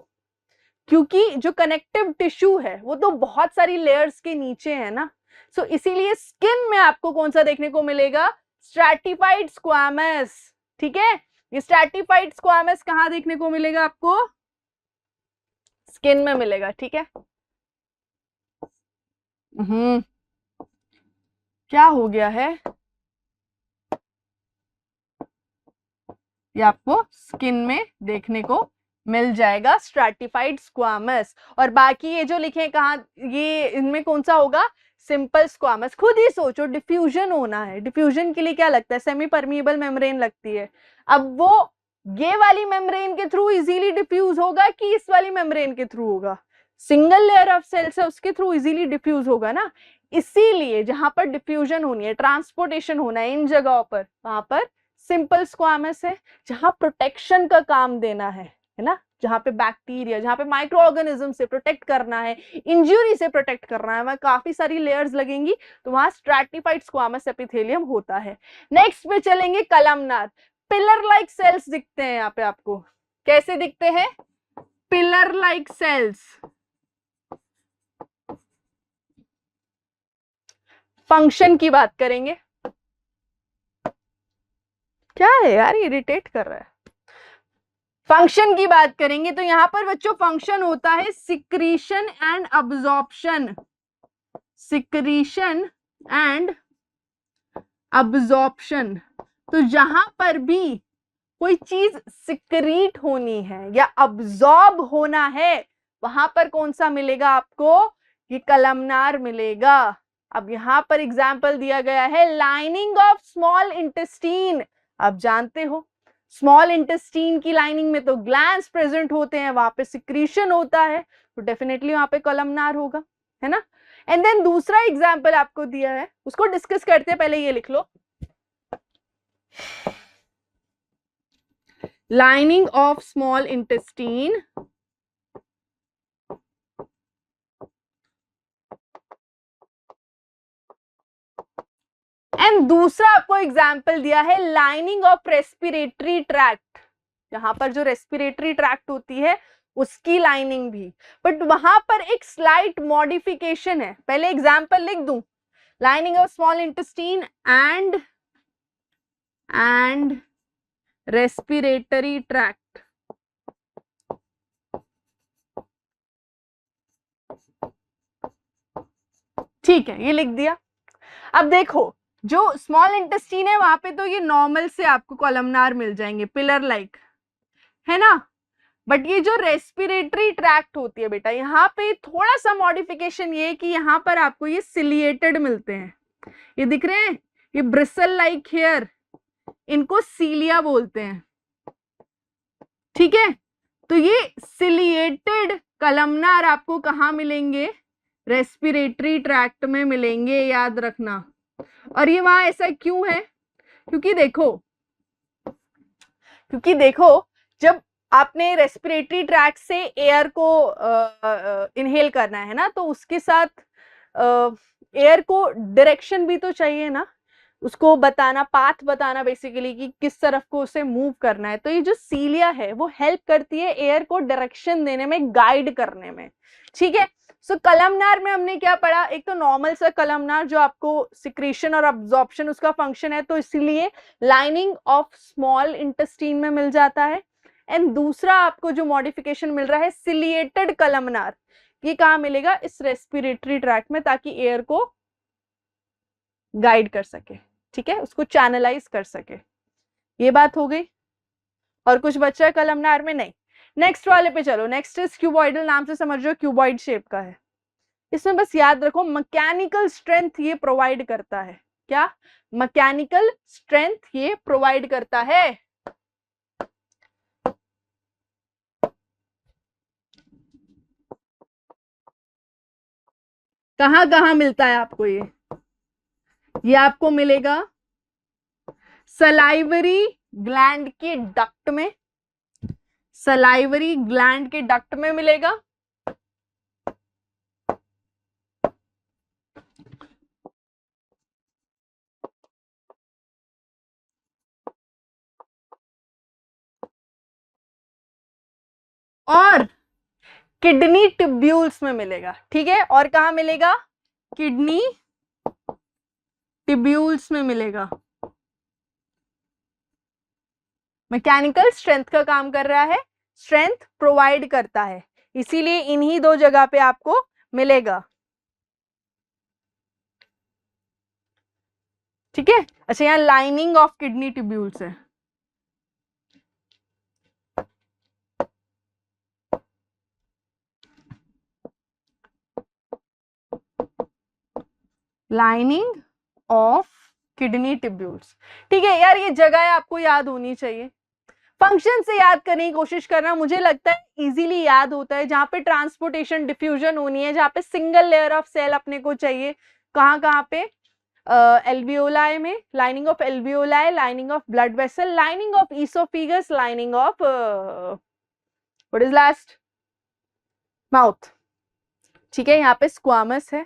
क्योंकि जो कनेक्टिव टिश्यू है वो तो बहुत सारी लेयर्स के नीचे है ना। सो इसीलिए स्किन में आपको कौन सा देखने को मिलेगा, स्ट्रैटिफाइड स्क्वामस। ठीक है, ये स्ट्रैटिफाइड स्क्वामस कहां देखने को मिलेगा आपको, स्किन में मिलेगा। ठीक है, क्या हो गया है, ये आपको स्किन में देखने को मिल जाएगा स्ट्रैटिफाइड स्क्वामस। और बाकी ये जो लिखे कहा, ये इनमें कौन सा होगा, सिंपल स्क्वामस। खुद ही सोचो, डिफ्यूजन होना है, डिफ्यूजन के लिए क्या लगता है, सेमी परमिएबल मेम्ब्रेन लगती है। अब वो ये वाली मेम्ब्रेन के थ्रू इजीली डिफ्यूज होगा कि इस वाली मेम्ब्रेन के थ्रू होगा, सिंगल लेयर ऑफ सेल्स है उसके थ्रू इजीली डिफ्यूज होगा ना। इसीलिए जहां पर डिफ्यूजन होनी है, ट्रांसपोर्टेशन होना है इन जगहों पर, वहां पर सिंपल स्क्वामस है। जहां प्रोटेक्शन का काम देना है, है ना, जहाँ पे बैक्टीरिया, जहाँ पे माइक्रो ऑर्गेनिज्म से प्रोटेक्ट करना है, इंजरी से प्रोटेक्ट करना है, वहां काफी सारी लेयर्स लगेंगी, तो वहां स्ट्रैटिफाइड स्क्वामस एपिथेलियम होता है। नेक्स्ट पे चलेंगे कलमनार। पिलर लाइक सेल्स दिखते हैं यहाँ पे आपको, कैसे दिखते हैं? Pillar like sales. फंक्शन की बात करेंगे, क्या है यार इरिटेट कर रहा है। फंक्शन की बात करेंगे तो यहां पर बच्चों फंक्शन होता है secretion and absorption, secretion and absorption. तो जहां पर भी कोई चीज सिक्रीट होनी है या अब्जॉर्ब होना है, वहां पर कौन सा मिलेगा आपको? ये कलमनार मिलेगा। अब यहां पर एग्जाम्पल दिया गया है लाइनिंग ऑफ स्मॉल इंटेस्टीन। आप जानते हो स्मॉल इंटेस्टीन की लाइनिंग में तो ग्लैंड्स प्रेजेंट होते हैं, वहां पे सिक्रीशन होता है, तो डेफिनेटली वहां पे कलमनार होगा, है ना। एंड देन दूसरा एग्जाम्पल आपको दिया है, उसको डिस्कस करते हैं, पहले ये लिख लो, lining of small intestine and दूसरा आपको एग्जाम्पल दिया है लाइनिंग ऑफ रेस्पिरेटरी ट्रैक्ट। यहां पर जो रेस्पिरेटरी ट्रैक्ट होती है उसकी लाइनिंग भी, बट वहां पर एक स्लाइट मॉडिफिकेशन है। पहले एग्जाम्पल लिख दूं, lining of small intestine and respiratory tract. ठीक है, ये लिख दिया। अब देखो जो स्मॉल इंटेस्टीन है वहां पे तो ये नॉर्मल से आपको कॉलमनार मिल जाएंगे, पिलर लाइक, है ना। बट ये जो रेस्पिरेटरी ट्रैक्ट होती है बेटा, यहाँ पे थोड़ा सा मॉडिफिकेशन ये कि यहाँ पर आपको ये सिलिएटेड मिलते हैं। ये दिख रहे हैं, ये ब्रिसल लाइक हेयर, इनको सीलिया बोलते हैं, ठीक है। तो ये सिलिएटेड कलमनार आपको कहाँ मिलेंगे? रेस्पिरेटरी ट्रैक्ट में मिलेंगे, याद रखना। और ये वहां ऐसा क्यों है? क्योंकि देखो जब आपने रेस्पिरेटरी ट्रैक्ट से एयर को इनहेल करना है ना, तो उसके साथ एयर को डायरेक्शन भी तो चाहिए ना, उसको बताना, पाथ बताना बेसिकली कि किस तरफ को उसे मूव करना है। तो ये जो सीलिया है वो हेल्प करती है एयर को डायरेक्शन देने में, गाइड करने में, ठीक है। सो कलमनार में हमने क्या पढ़ा? एक तो नॉर्मल सा कलमनार जो आपको सिक्रीशन और अब्जॉर्प्शन उसका फंक्शन है, तो इसीलिए लाइनिंग ऑफ स्मॉल इंटेस्टीन में मिल जाता है। एंड दूसरा आपको जो मॉडिफिकेशन मिल रहा है सिलिएटेड कलमनार, ये कहाँ मिलेगा? इस रेस्पिरेटरी ट्रैक्ट में, ताकि एयर को गाइड कर सके, ठीक है, उसको चैनलाइज कर सके। ये बात हो गई। और कुछ बचा है कलमनार में? नहीं। नेक्स्ट वाले पे चलो। नेक्स्ट इज क्यूबॉइडल, नाम से समझ रहे हो क्यूबॉइड शेप का है। इसमें बस याद रखो मैकेनिकल स्ट्रेंथ ये प्रोवाइड करता है। क्या? मैकेनिकल स्ट्रेंथ ये प्रोवाइड करता है। कहां कहां मिलता है आपको ये आपको मिलेगा सलाइवरी ग्लैंड के डक्ट में, सलाइवरी ग्लैंड के डक्ट में मिलेगा। और किडनी ट्यूब्यूल्स में मिलेगा, ठीक है। और कहां मिलेगा? किडनी ट्यूब्यूल्स में मिलेगा। मैकेनिकल स्ट्रेंथ का काम कर रहा है, स्ट्रेंथ प्रोवाइड करता है, इसीलिए इन्हीं दो जगह पे आपको मिलेगा, ठीक है। अच्छा, यहाँ लाइनिंग ऑफ किडनी ट्यूब्यूल्स है। लाइनिंग ऑफ किडनी ट्यूब्यूल्स, ठीक है यार, ये जगह आपको याद होनी चाहिए। फंक्शन से याद करने की कोशिश करना, मुझे लगता है इजीली याद होता है। जहां पे ट्रांसपोर्टेशन डिफ्यूजन होनी है, जहां पे सिंगल लेयर ऑफ सेल अपने को चाहिए, कहाँ पे? एल्वियोलाई में, lining of alveoli, lining of blood vessel, lining of oesophagus, lining of what is last? Mouth. ठीक है, यहाँ पे स्क्वामस है,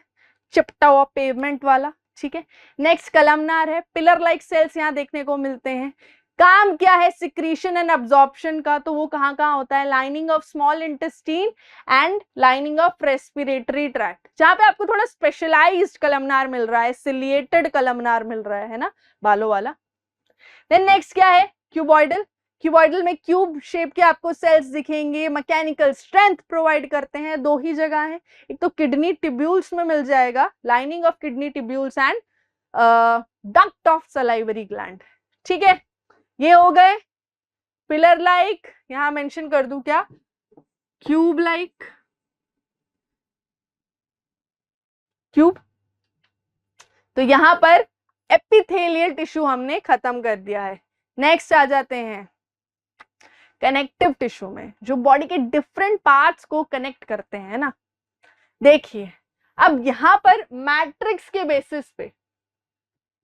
चिपटा हुआ पेवमेंट वाला। ठीक है, नेक्स्ट कलमनार है, पिलर लाइक सेल्स यहाँ देखने को मिलते हैं। काम क्या है सिक्रीशन एंड अब्जॉर्प्शन का, तो वो कहाँ कहाँ होता है? Lining of small intestine and lining of respiratory tract, जहाँ पे आपको थोड़ा स्पेशलाइज्ड कलमनार मिल रहा है, सिलिएटेड कलमनार मिल रहा है ना, बालों वाला। देन नेक्स्ट क्या है? क्यूबॉइडल। क्यूबॉइडल में क्यूब शेप के आपको सेल्स दिखेंगे, मैकेनिकल स्ट्रेंथ प्रोवाइड करते हैं। दो ही जगह है, एक तो किडनी टिब्यूल्स में मिल जाएगा, lining of kidney tubules and duct of salivary gland. ठीक है, ये हो गए पिलर लाइक, यहां मेंशन कर दूं क्या? Cube like, cube. तो यहां पर एपिथेलियल टिश्यू हमने खत्म कर दिया है। नेक्स्ट आ जाते हैं कनेक्टिव टिश्यू में, जो बॉडी के डिफरेंट पार्ट्स को कनेक्ट करते हैं ना। देखिए, अब यहां पर मैट्रिक्स के बेसिस पे,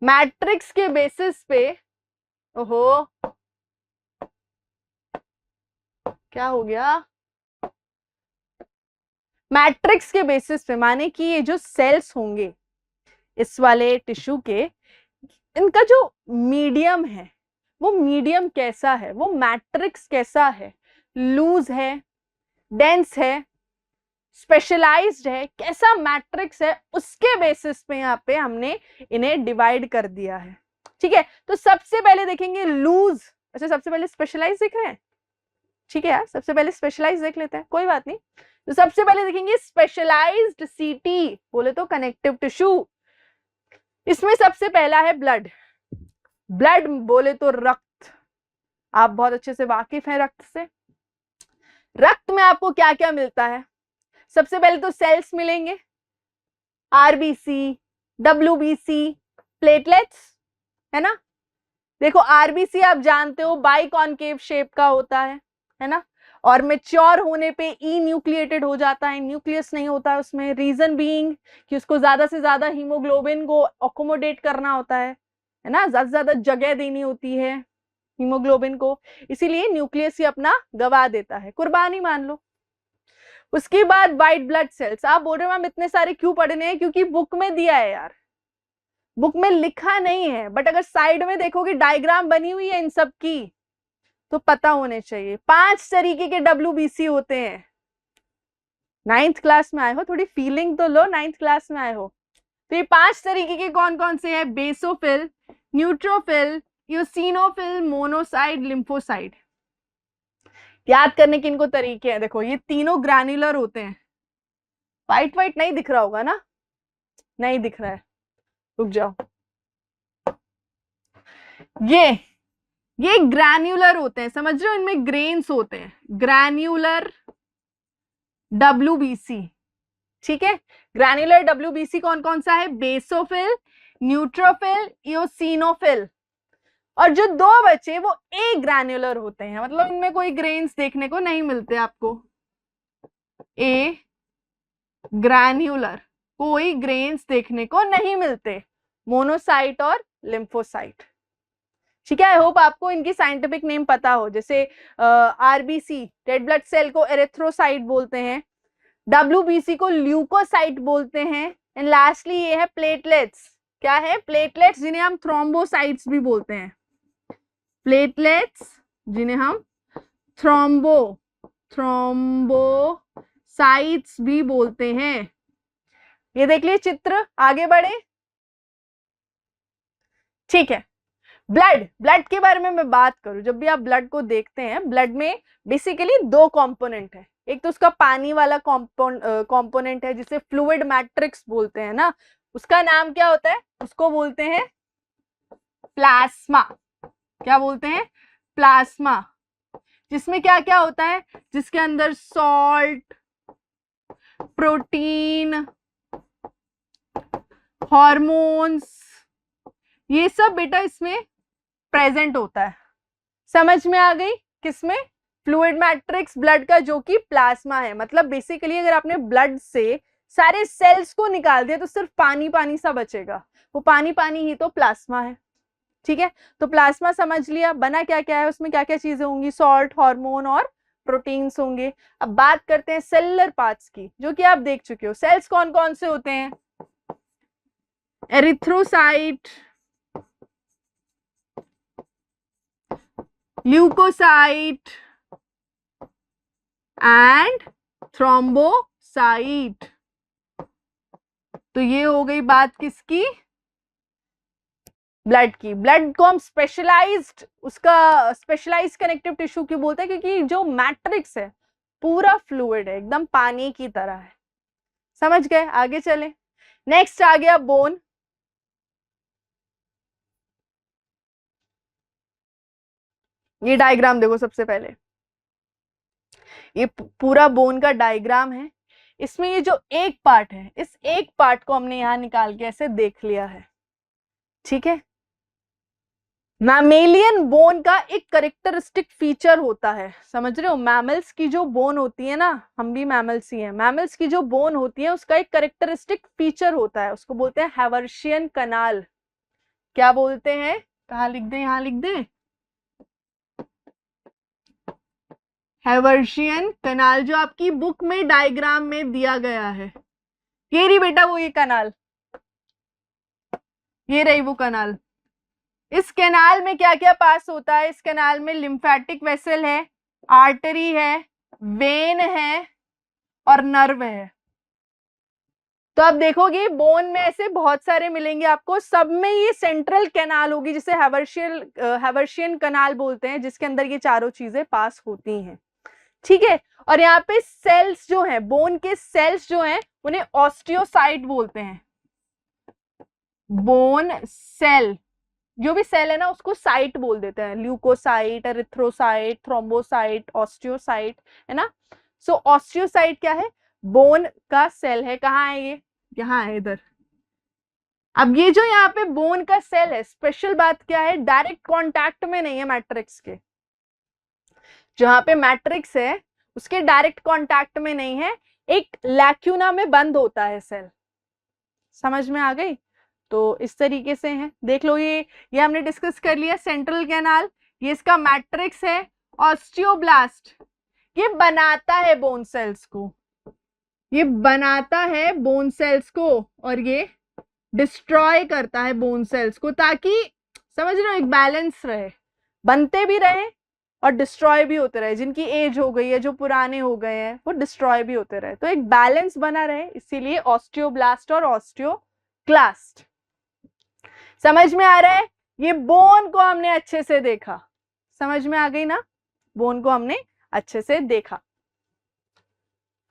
मैट्रिक्स के बेसिस पे, ओहो क्या हो गया? मैट्रिक्स के बेसिस पे माने कि ये जो सेल्स होंगे इस वाले टिश्यू के, इनका जो मीडियम है वो मीडियम कैसा है, वो मैट्रिक्स कैसा है, लूज है, डेंस है, स्पेशलाइज्ड है, कैसा मैट्रिक्स है, उसके बेसिस पे यहाँ पे हमने इन्हें डिवाइड कर दिया है। ठीक है, तो सबसे पहले देखेंगे लूज। अच्छा, सबसे पहले स्पेशलाइज देख रहे हैं? ठीक है यार, सबसे पहले स्पेशलाइज देख लेते हैं, कोई बात नहीं। तो सबसे पहले देखेंगे स्पेशलाइज्ड सीटी, बोले तो कनेक्टिव टिश्यू। इसमें सबसे पहला है ब्लड। ब्लड बोले तो रक्त, आप बहुत अच्छे से वाकिफ हैं रक्त से। रक्त में आपको क्या क्या मिलता है? सबसे पहले तो सेल्स मिलेंगे, आरबीसी, डब्ल्यूबीसी, प्लेटलेट्स, है ना। देखो आरबीसी आप जानते हो बाई कॉन्केव शेप का होता है ना, और मैच्योर होने पे ई न्यूक्लिएटेड हो जाता है, न्यूक्लियस नहीं होता है उसमें। रीजन बीइंग कि उसको ज्यादा से ज्यादा हीमोग्लोबिन को अकोमोडेट करना होता है ना, ज्यादा से ज्यादा जगह देनी होती है हीमोग्लोबिन को, इसीलिए न्यूक्लियस ही अपना गवा देता है, कुर्बानी मान लो। उसके बाद व्हाइट ब्लड सेल्स। आप बोल रहे हो मैम इतने सारे क्यों पढ़ने हैं? क्योंकि बुक में दिया है यार, बुक में लिखा नहीं है, बट अगर साइड में देखोगे डायग्राम बनी हुई है इन सब की, तो पता होने चाहिए। 5 तरीके के डब्ल्यूबीसी होते हैं। 9th क्लास में आए हो, थोड़ी फीलिंग तो लो, 9th क्लास में आए हो। तो ये 5 तरीके के कौन कौन से हैं? Basophil, neutrophil, eosinophil, monocyte, lymphocyte. याद करने के इनको तरीके हैं। देखो ये तीनों ग्रैन्युलर होते हैं। वाइट वाइट नहीं दिख रहा होगा ना? नहीं दिख रहा है, रुक जाओ। ये ग्रैन्युलर होते हैं, समझ रहे हो? इनमें ग्रेन्स होते हैं, ग्रैन्युलर डब्ल्यूबीसी। ठीक है, ग्रैन्युलर डब्ल्यूबीसी कौन कौन सा है? Basophil, neutrophil, eosinophil. और जो दो बचे वो ए ग्रैन्युलर होते हैं, मतलब इनमें कोई ग्रेन्स देखने को नहीं मिलते आपको। ए ग्रैन्युलर, कोई ग्रेन्स देखने को नहीं मिलते। मोनोसाइट और लिम्फोसाइट। ठीक है, आई होप आपको इनकी साइंटिफिक नेम पता हो। जैसे आरबीसी रेड ब्लड सेल को एरिथ्रोसाइट बोलते हैं, डब्ल्यूबीसी को ल्यूकोसाइट बोलते हैं, एंड लास्टली ये है प्लेटलेट्स। क्या है? प्लेटलेट्स, जिन्हें हम थ्रोम्बोसाइट्स भी बोलते हैं। प्लेटलेट्स जिन्हें हम थ्रोम्बोसाइट्स भी बोलते हैं। ये देख लिए चित्र, आगे बढ़े। ठीक है, ब्लड के बारे में मैं बात करूं, जब भी आप ब्लड को देखते हैं, ब्लड में बेसिकली 2 कंपोनेंट है। एक तो उसका पानी वाला कंपोनेंट है जिसे फ्लूइड मैट्रिक्स बोलते हैं ना, उसका नाम क्या होता है? उसको बोलते हैं प्लाज्मा। क्या बोलते हैं? प्लाज्मा। जिसमें क्या क्या होता है? जिसके अंदर सॉल्ट, प्रोटीन, हॉर्मोन्स, ये सब बेटा इसमें प्रेजेंट होता है। समझ में आ गई? किसमें? फ्लूइड मैट्रिक्स ब्लड का, जो कि प्लाज्मा है। मतलब बेसिकली अगर आपने ब्लड से सारे सेल्स को निकाल दिया तो सिर्फ पानी पानी सा बचेगा, वो पानी पानी ही तो प्लाज्मा है। ठीक है, तो प्लाज्मा समझ लिया। बना क्या क्या है उसमें, क्या क्या चीजें होंगी? सॉल्ट, हार्मोन और प्रोटीन्स होंगे। अब बात करते हैं सेलुलर पार्ट्स की, जो कि आप देख चुके हो। सेल्स कौन कौन से होते हैं? Erythrocyte, leucocyte and thrombocyte. तो ये हो गई बात किसकी? ब्लड की। ब्लड को हम स्पेशलाइज्ड, उसका स्पेशलाइज्ड कनेक्टिव टिश्यू क्यों बोलते हैं? क्योंकि जो मैट्रिक्स है पूरा फ्लूइड है, एकदम पानी की तरह है। समझ गए? आगे चलें। नेक्स्ट आ गया बोन। ये डायग्राम देखो सबसे पहले, ये पूरा बोन का डायग्राम है। इसमें ये जो एक पार्ट है, इस एक पार्ट को हमने यहां निकाल के ऐसे देख लिया है, ठीक है। मैमेलियन बोन का एक करेक्टरिस्टिक फीचर होता है, समझ रहे हो? मैमल्स की जो बोन होती है ना, हम भी मैमल्स ही हैं, मैमल्स की जो बोन होती है उसका एक करेक्टरिस्टिक फीचर होता है, उसको बोलते हैं हैवर्शियन कनाल। क्या बोलते हैं? कहाँ लिख दें? यहां लिख दें, हैवर्शियन कनाल, जो आपकी बुक में डायग्राम में दिया गया है। ये रही बेटा वो, ये कनाल, ये रही वो कनाल। इस कैनाल में क्या क्या पास होता है? इस कैनाल में लिम्फेटिक वेसल है, आर्टरी है, वेन है और नर्व है। तो आप देखोगे बोन में ऐसे बहुत सारे मिलेंगे आपको, सब में ये सेंट्रल कैनाल होगी, जिसे हैवर्शियन कनाल बोलते हैं, जिसके अंदर ये चारों चीजें पास होती हैं, ठीक है। और यहाँ पे सेल्स जो है, बोन के सेल्स जो हैं, उन्हें ऑस्टियोसाइट बोलते हैं। बोन सेल, जो भी सेल है ना उसको साइट बोल देते हैं, ल्यूकोसाइट, एरिथ्रोसाइट, थ्रोम्बोसाइट, ऑस्टियोसाइट, है ना। सो ऑस्टियोसाइट क्या है? बोन का सेल है। कहाँ है ये? यहाँ है, इधर। अब ये जो यहाँ पे बोन का सेल है, स्पेशल बात क्या है? डायरेक्ट कांटेक्ट में नहीं है मैट्रिक्स के। जहां पे मैट्रिक्स है उसके डायरेक्ट कांटेक्ट में नहीं है, एक लैक्यूना में बंद होता है सेल। समझ में आ गई? तो इस तरीके से है, देख लो। ये हमने डिस्कस कर लिया सेंट्रल कैनाल, ये इसका मैट्रिक्स है। ऑस्टियोब्लास्ट, ये बनाता है बोन सेल्स को, ये बनाता है बोन सेल्स को, और ये डिस्ट्रॉय करता है बोन सेल्स को, ताकि समझ रहे हो एक बैलेंस रहे, बनते भी रहे और डिस्ट्रॉय भी होते रहे। जिनकी एज हो गई है, जो पुराने हो गए हैं, वो डिस्ट्रॉय भी होते रहे, तो एक बैलेंस बना रहे, इसीलिए ऑस्टियोब्लास्ट और ऑस्टियोक्लास्ट। समझ में आ रहा है? ये बोन को हमने अच्छे से देखा, समझ में आ गई ना? बोन को हमने अच्छे से देखा।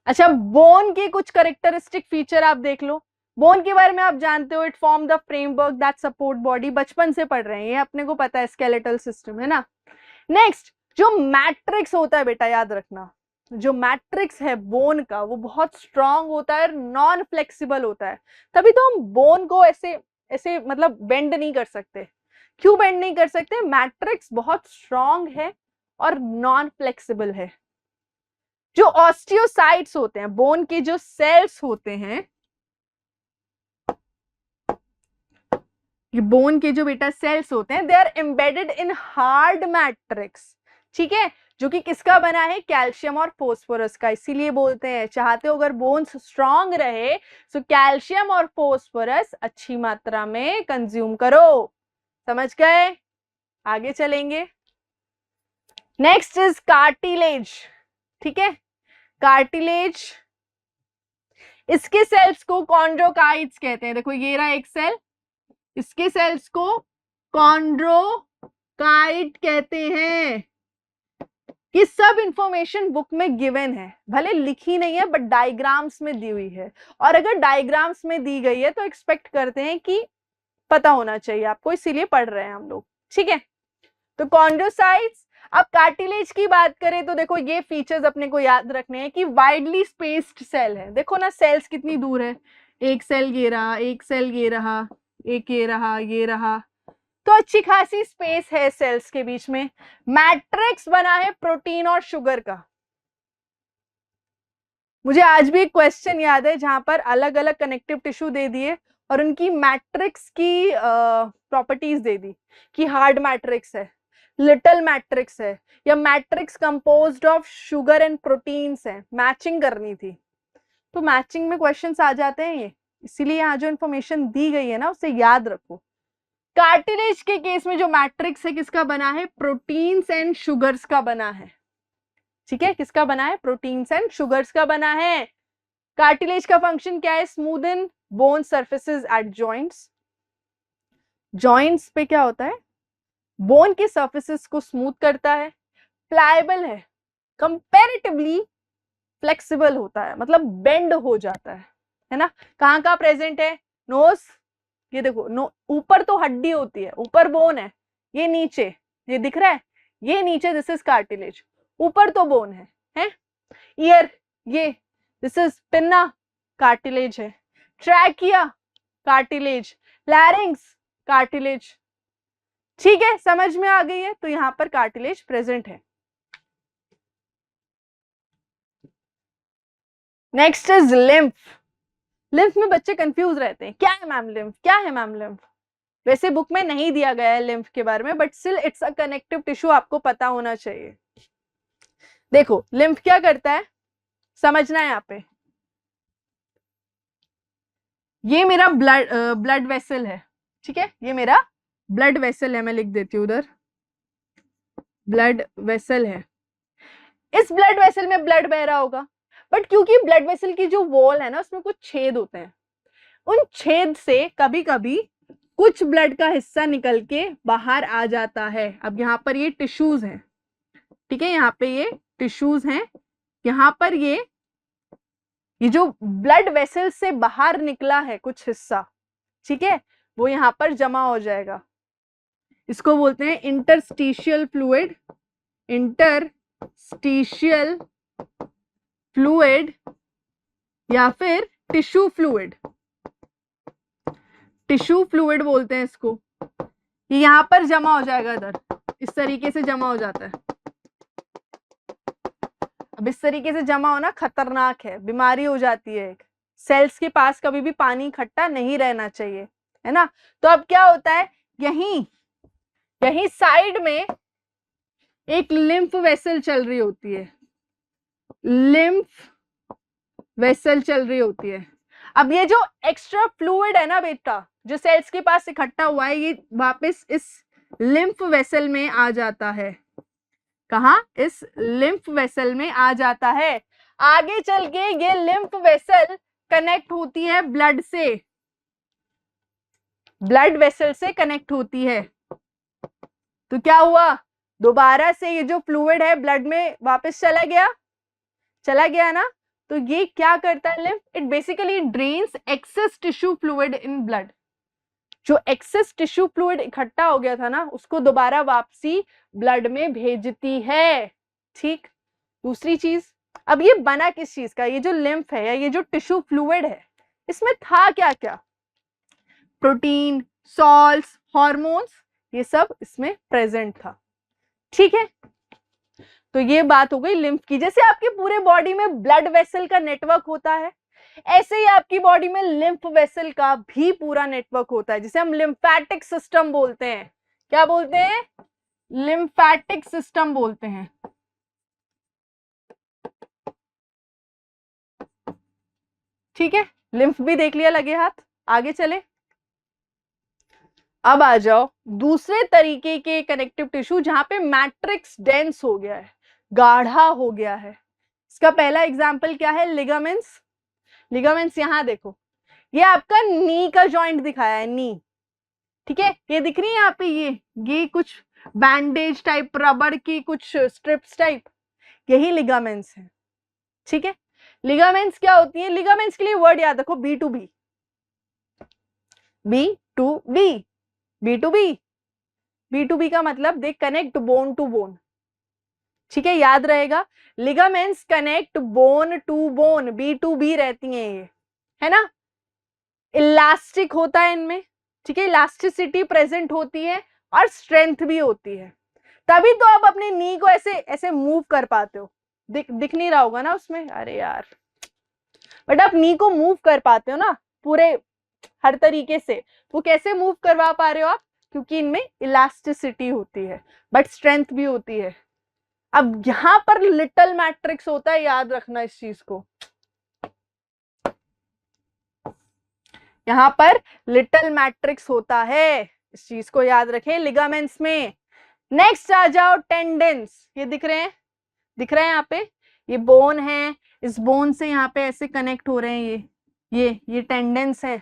अच्छा, बोन के कुछ कैरेक्टरिस्टिक फीचर आप देख लो। बोन के बारे में आप जानते हो, it form the framework that support body, बचपन से पढ़ रहे हैं, ये अपने को पता है, स्केलेटल सिस्टम, है ना। नेक्स्ट, जो मैट्रिक्स होता है बेटा, याद रखना, जो मैट्रिक्स है बोन का, वो बहुत स्ट्रांग होता है, नॉन फ्लेक्सिबल होता है। तभी तो हम बोन को ऐसे ऐसे मतलब बेंड नहीं कर सकते। क्यों बेंड नहीं कर सकते? मैट्रिक्स बहुत स्ट्रांग है और नॉन फ्लेक्सिबल है। जो ऑस्टियोसाइट्स होते हैं, बोन के जो सेल्स होते हैं, ये बोन के जो बेटा सेल्स होते हैं, they are embedded in hard matrix, ठीक है, जो कि किसका बना है? कैल्शियम और फोस्फोरस का। इसीलिए बोलते हैं, चाहते हो अगर बोन्स स्ट्रांग रहे तो कैल्शियम और फोस्फोरस अच्छी मात्रा में कंज्यूम करो। समझ गए? आगे चलेंगे। नेक्स्ट इज कार्टिलेज, ठीक है। कार्टिलेज, इसके सेल्स को कॉन्ड्रोकाइट्स कहते हैं। देखो ये रहा एक सेल, इसके सेल्स को कॉन्ड्रोकाइट कहते हैं। ये सब इंफॉर्मेशन बुक में गिवन है, भले लिखी नहीं है बट डायग्राम्स में दी हुई है, और अगर डायग्राम्स में दी गई है तो एक्सपेक्ट करते हैं कि पता होना चाहिए आपको, इसीलिए पढ़ रहे हैं हम लोग, ठीक है। तो कॉन्ड्रोसाइट्स। अब कार्टिलेज की बात करें तो देखो ये फीचर्स अपने को याद रखने हैं कि वाइडली स्पेस्ड सेल है। देखो ना सेल्स कितनी दूर है, एक सेल ये रहा, एक सेल ये रहा, एक ये रहा, ये रहा, तो अच्छी खासी स्पेस है सेल्स के बीच में। मैट्रिक्स बना है प्रोटीन और शुगर का। मुझे आज भी एक क्वेश्चन याद है जहां पर अलग अलग कनेक्टिव टिश्यू दे दिए और उनकी मैट्रिक्स की प्रॉपर्टीज दे दी कि हार्ड मैट्रिक्स है, लिटिल मैट्रिक्स है या matrix composed of sugar and proteins है, मैचिंग करनी थी। तो मैचिंग में क्वेश्चंस आ जाते हैं ये, इसीलिए यहाँ जो इन्फॉर्मेशन दी गई है ना उसे याद रखो। कार्टिलेज के केस में जो मैट्रिक्स है किसका बना है, प्रोटीन्स एंड शुगर्स का बना है। ठीक है, किसका बना है, प्रोटीन्स एंड शुगर्स का बना है। कार्टिलेज का फंक्शन क्या है, smoothen bone surfaces at joints. Joints पे क्या होता है, बोन के सर्फेसेस को स्मूथ करता है। प्लायबल है, कंपैरेटिवली फ्लेक्सिबल होता है, मतलब बेंड हो जाता है ना। कहाँ कहाँ प्रेजेंट है, नोज, ये देखो ऊपर तो हड्डी होती है, ऊपर बोन है, ये नीचे, ये दिख रहा है, ये नीचे दिस इज कार्टिलेज, ऊपर तो बोन है? ईयर, ये दिस इज पिन्ना, कार्टिलेज है। Trachea cartilage, लैरिंग्स cartilage. ठीक है, समझ में आ गई है, तो यहां पर कार्टिलेज प्रेजेंट है। Next is lymph. लिम्फ में बच्चे कंफ्यूज रहते हैं, क्या है मैम लिम्फ, क्या है मैम लिम्फ। वैसे बुक में नहीं दिया गया है लिम्फ के बारे में, but still it's a connective tissue, आपको पता होना चाहिए। देखो लिम्फ क्या करता है, समझना है यहाँ पे। ये मेरा ब्लड वेसल है, ठीक है, ये मेरा ब्लड वेसल है, मैं लिख देती हूँ उधर, ब्लड वेसल है। इस ब्लड वेसल में ब्लड बह रहा होगा, बट क्योंकि ब्लड वेसल की जो वॉल है ना उसमें कुछ छेद होते हैं, उन छेद से कभी कभी कुछ ब्लड का हिस्सा निकल के बाहर आ जाता है। अब यहाँ पर ये टिश्यूज हैं, ठीक है, यहाँ पे ये टिश्यूज हैं, यहाँ पर ये जो ब्लड वेसल से बाहर निकला है कुछ हिस्सा, ठीक है, वो यहाँ पर जमा हो जाएगा। इसको बोलते हैं इंटरस्टिशियल फ्लूइड, इंटरस्टिशियल फ्लूइड या फिर टिश्यू फ्लूइड, टिश्यू फ्लूइड बोलते हैं इसको। ये यहां पर जमा हो जाएगा, इधर इस तरीके से जमा हो जाता है। अब इस तरीके से जमा होना खतरनाक है, बीमारी हो जाती है। सेल्स के पास कभी भी पानी इकट्ठा नहीं रहना चाहिए, है ना। तो अब क्या होता है, यहीं साइड में एक लिम्फ वेसल चल रही होती है, लिम्फ वेसल चल रही होती है। अब ये जो एक्स्ट्रा फ्लूइड है ना बेटा, जो सेल्स के पास इकट्ठा हुआ है, ये वापस इस लिम्फ वेसल में आ जाता है। कहा, इस लिम्फ वेसल में आ जाता है। आगे चल के ये लिम्फ वेसल कनेक्ट होती है ब्लड से, ब्लड वेसल से कनेक्ट होती है। तो क्या हुआ, दोबारा से ये जो फ्लूइड है ब्लड में वापस चला गया ना। तो ये क्या करता है lymph, it basically drains excess tissue fluid in blood. जो एक्सेस टिश्यू फ्लूइड इकट्ठा हो गया था ना, उसको दोबारा वापसी ब्लड में भेजती है। ठीक, दूसरी चीज, अब ये बना किस चीज का, ये जो लिम्फ है या ये जो टिश्यू फ्लूइड है, इसमें था क्या क्या, प्रोटीन, सॉल्ट्स, हॉर्मोन्स, ये सब इसमें प्रेजेंट था। ठीक है, तो ये बात हो गई लिम्फ की। जैसे आपके पूरे बॉडी में ब्लड वेसल का नेटवर्क होता है, ऐसे ही आपकी बॉडी में लिम्फ वेसल का भी पूरा नेटवर्क होता है, जिसे हम लिम्फेटिक सिस्टम बोलते हैं। क्या बोलते हैं, लिम्फेटिक सिस्टम बोलते हैं। ठीक है, लिम्फ भी देख लिया लगे हाथ, आगे चले। अब आ जाओ दूसरे तरीके के कनेक्टिव टिश्यू जहां पे मैट्रिक्स डेंस हो गया है, गाढ़ा हो गया है। इसका पहला एग्जाम्पल क्या है, लिगामेंट्स। लिगामेंट्स यहां देखो, ये आपका नी का जॉइंट दिखाया है, नी, ठीक है, ये दिख रही है यहाँ पे, ये कुछ बैंडेज टाइप, रबड़ की कुछ स्ट्रिप्स टाइप, यही लिगामेंट्स है। ठीक है, लिगामेंट्स क्या होती है, लिगामेंट्स के लिए वर्ड याद रखो, B to B, B to B, B to B, B to B का मतलब they connect bone to bone. ठीक है, याद रहेगा, ligaments connect bone to bone, B to B रहती हैं ये, है ना। इलास्टिक होता है इनमें, ठीक है, इलास्टिसिटी प्रेजेंट होती है और स्ट्रेंथ भी होती है, तभी तो आप अपने नी को ऐसे ऐसे मूव कर पाते हो। दिख नहीं रहा होगा ना उसमें, अरे यार, बट आप नी को मूव कर पाते हो ना पूरे हर तरीके से। वो कैसे मूव करवा पा रहे हो आप, क्योंकि इनमें इलास्टिसिटी होती है बट स्ट्रेंथ भी होती है। अब यहां पर लिटल मैट्रिक्स होता है, याद रखना इस चीज को, यहां पर लिटल मैट्रिक्स होता है, इस चीज को याद रखें लिगामेंट्स में। नेक्स्ट आ जाओ टेंडेंस, ये दिख रहे हैं, दिख रहे हैं यहाँ पे, ये बोन है, इस बोन से यहाँ पे ऐसे कनेक्ट हो रहे हैं, ये टेंडेंस है,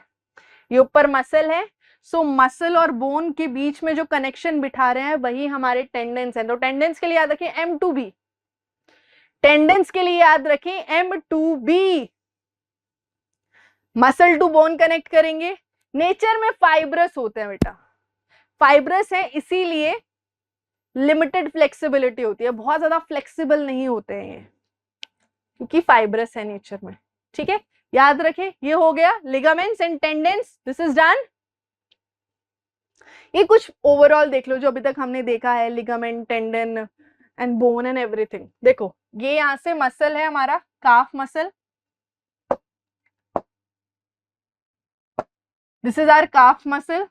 ये ऊपर मसल है। सो मसल और बोन के बीच में जो कनेक्शन बिठा रहे हैं वही हमारे टेंडेंस है। तो टेंडेंस के लिए याद रखें M2B, टेंडेंस के लिए याद रखें M2B। Muscle to bone connect करेंगे। नेचर में फाइब्रस होते हैं बेटा, फाइब्रस है इसीलिए लिमिटेड फ्लेक्सिबिलिटी होती है, बहुत ज्यादा फ्लेक्सिबल नहीं होते हैं ये, क्योंकि फाइब्रस है नेचर में। ठीक है, याद रखें, ये हो गया ligaments and tendons, this is done. ये कुछ ओवरऑल देख लो जो अभी तक हमने देखा है, ligament, tendon and bone and everything. देखो ये यहां से मसल है हमारा calf muscle, this is our calf muscle.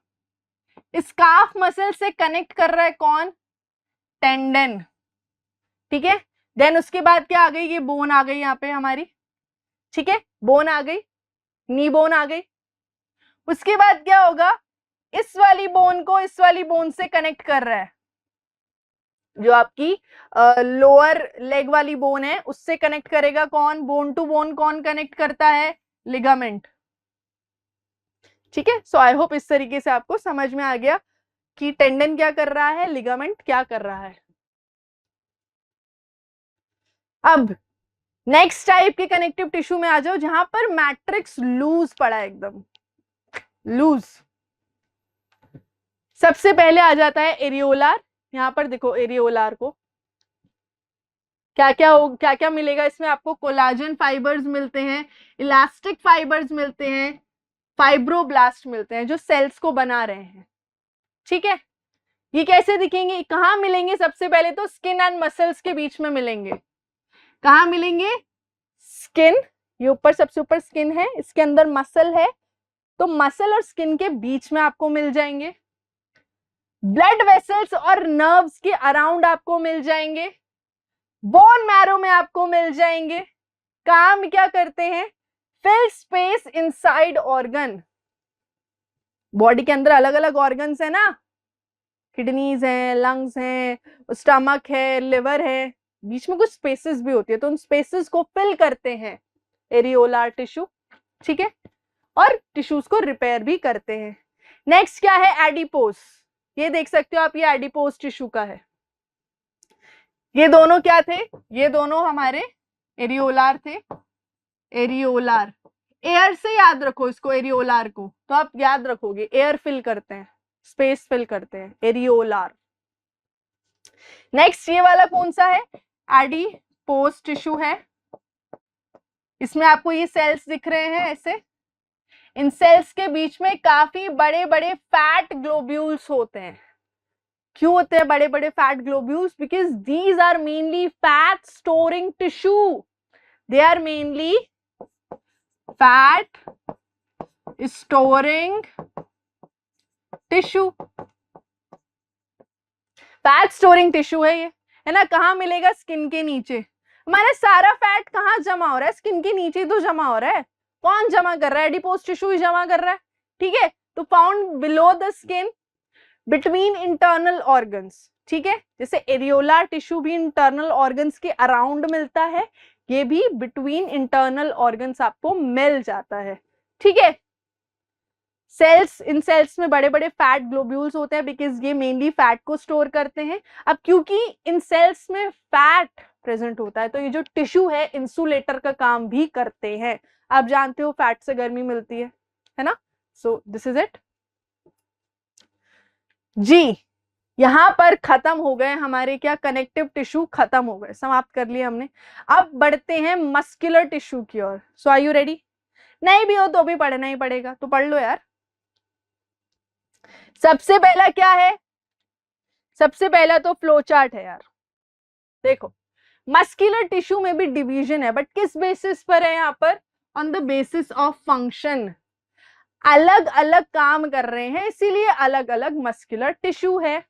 इस काफ मसल से कनेक्ट कर रहा है कौन, टेंडन। ठीक है, देन उसके बाद क्या आ गई, ये बोन आ गई यहाँ पे हमारी। ठीक है, बोन आ गई, नी बोन आ गई। उसके बाद क्या होगा, इस वाली बोन को इस वाली बोन से कनेक्ट कर रहा है, जो आपकी लोअर लेग वाली बोन है उससे कनेक्ट करेगा कौन, बोन टू बोन कौन कनेक्ट करता है, लिगामेंट। ठीक है, सो आई होप इस तरीके से आपको समझ में आ गया कि टेंडन क्या कर रहा है, लिगामेंट क्या कर रहा है। अब नेक्स्ट टाइप के कनेक्टिव टिश्यू में आ जाओ जहां पर मैट्रिक्स लूज पड़ा है, एकदम लूज। सबसे पहले आ जाता है एरियोलार। यहां पर देखो एरियोलार को क्या क्या मिलेगा इसमें, आपको कोलाजन फाइबर्स मिलते हैं, इलास्टिक फाइबर्स मिलते हैं, फाइब्रोब्लास्ट मिलते हैं जो सेल्स को बना रहे हैं। ठीक है, ये कैसे दिखेंगे, कहां मिलेंगे, सबसे पहले तो स्किन एंड मसल्स के बीच में मिलेंगे। कहां मिलेंगे, स्किन, ये ऊपर सबसे ऊपर स्किन है, इसके अंदर मसल है, तो मसल और स्किन के बीच में आपको मिल जाएंगे। ब्लड वेसल्स और नर्व्स के अराउंड आपको मिल जाएंगे, बोन मैरो में आपको मिल जाएंगे। काम क्या करते हैं, fill space inside organ. Body के अंदर अलग अलग ऑर्गन्स है ना, किडनीज हैं, लंग्स हैं, स्टमक है, लिवर है, बीच में कुछ स्पेसेस भी होती है, तो उन स्पेसेस को फिल करते हैं एरियोलार टिश्यू। ठीक है, और टिश्यूज को रिपेयर भी करते हैं। नेक्स्ट क्या है, एडिपोस। ये देख सकते हो आप, ये एडिपोस टिश्यू का है। ये दोनों क्या थे, ये दोनों हमारे एरियोलार थे, एरियोलार। एयर से याद रखो इसको, एरियोलार को, तो आप याद रखोगे एयर फिल करते हैं, स्पेस फिल करते हैं, एरियोलार। नेक्स्ट ये वाला कौन सा है, एडिपोस टिश्यू है। इसमें आपको ये सेल्स दिख रहे हैं ऐसे, इन सेल्स के बीच में काफी बड़े बड़े फैट ग्लोब्यूल्स होते हैं। क्यों होते हैं बड़े बड़े fat globules, because these are mainly fat storing tissue, they are mainly fat storing tissue, fat storing tissue है ये, है ना। कहां मिलेगा, स्किन के नीचे। हमारा सारा फैट कहां जमा हो रहा है, स्किन के नीचे तो जमा हो रहा है। कौन जमा कर रहा है, एडिपोस टिश्यू ही जमा कर रहा है। ठीक है, तो found below the skin between internal organs. ठीक है, जैसे एरियोलार टिश्यू भी इंटरनल ऑर्गन्स के अराउंड मिलता है, ये भी बिटवीन इंटरनल ऑर्गन्स आपको मिल जाता है। ठीक है, सेल्स, इन सेल्स में बड़े बड़े फैट ग्लोब्यूल्स होते हैं, बिकॉज ये मेनली फैट को स्टोर करते हैं। अब क्योंकि इन सेल्स में फैट प्रेजेंट होता है, तो ये जो टिश्यू है इंसुलेटर का काम भी करते हैं। आप जानते हो फैट से गर्मी मिलती है ना। सो दिस इज इट जी। यहां पर खत्म हो गए हमारे क्या, कनेक्टिव टिश्यू खत्म हो गए, समाप्त कर लिए हमने। अब बढ़ते हैं मस्कुलर टिश्यू की ओर। सो आर यू रेडी, नहीं भी हो तो भी पढ़ना ही पड़ेगा, तो पढ़ लो यार। सबसे पहला क्या है, सबसे पहला तो फ्लो चार्ट है यार। देखो मस्कुलर टिश्यू में भी डिवीजन है, बट किस बेसिस पर है, यहाँ पर on the basis of function. अलग अलग काम कर रहे हैं, इसीलिए अलग अलग मस्कुलर टिश्यू है।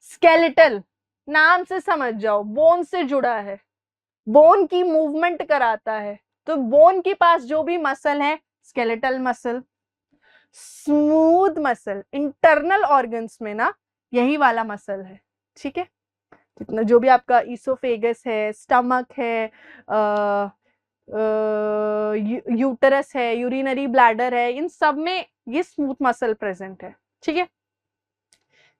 स्केलेटल, नाम से समझ जाओ, बोन से जुड़ा है, बोन की मूवमेंट कराता है। तो बोन के पास जो भी मसल है, skeletal muscle. Smooth muscle internal organs में ना यही वाला मसल है, ठीक है। जितना जो भी आपका ईसोफेगस है, स्टमक है, यूटरस है, यूरिनरी ब्लैडर है, इन सब में ये स्मूथ मसल प्रेजेंट है, ठीक है।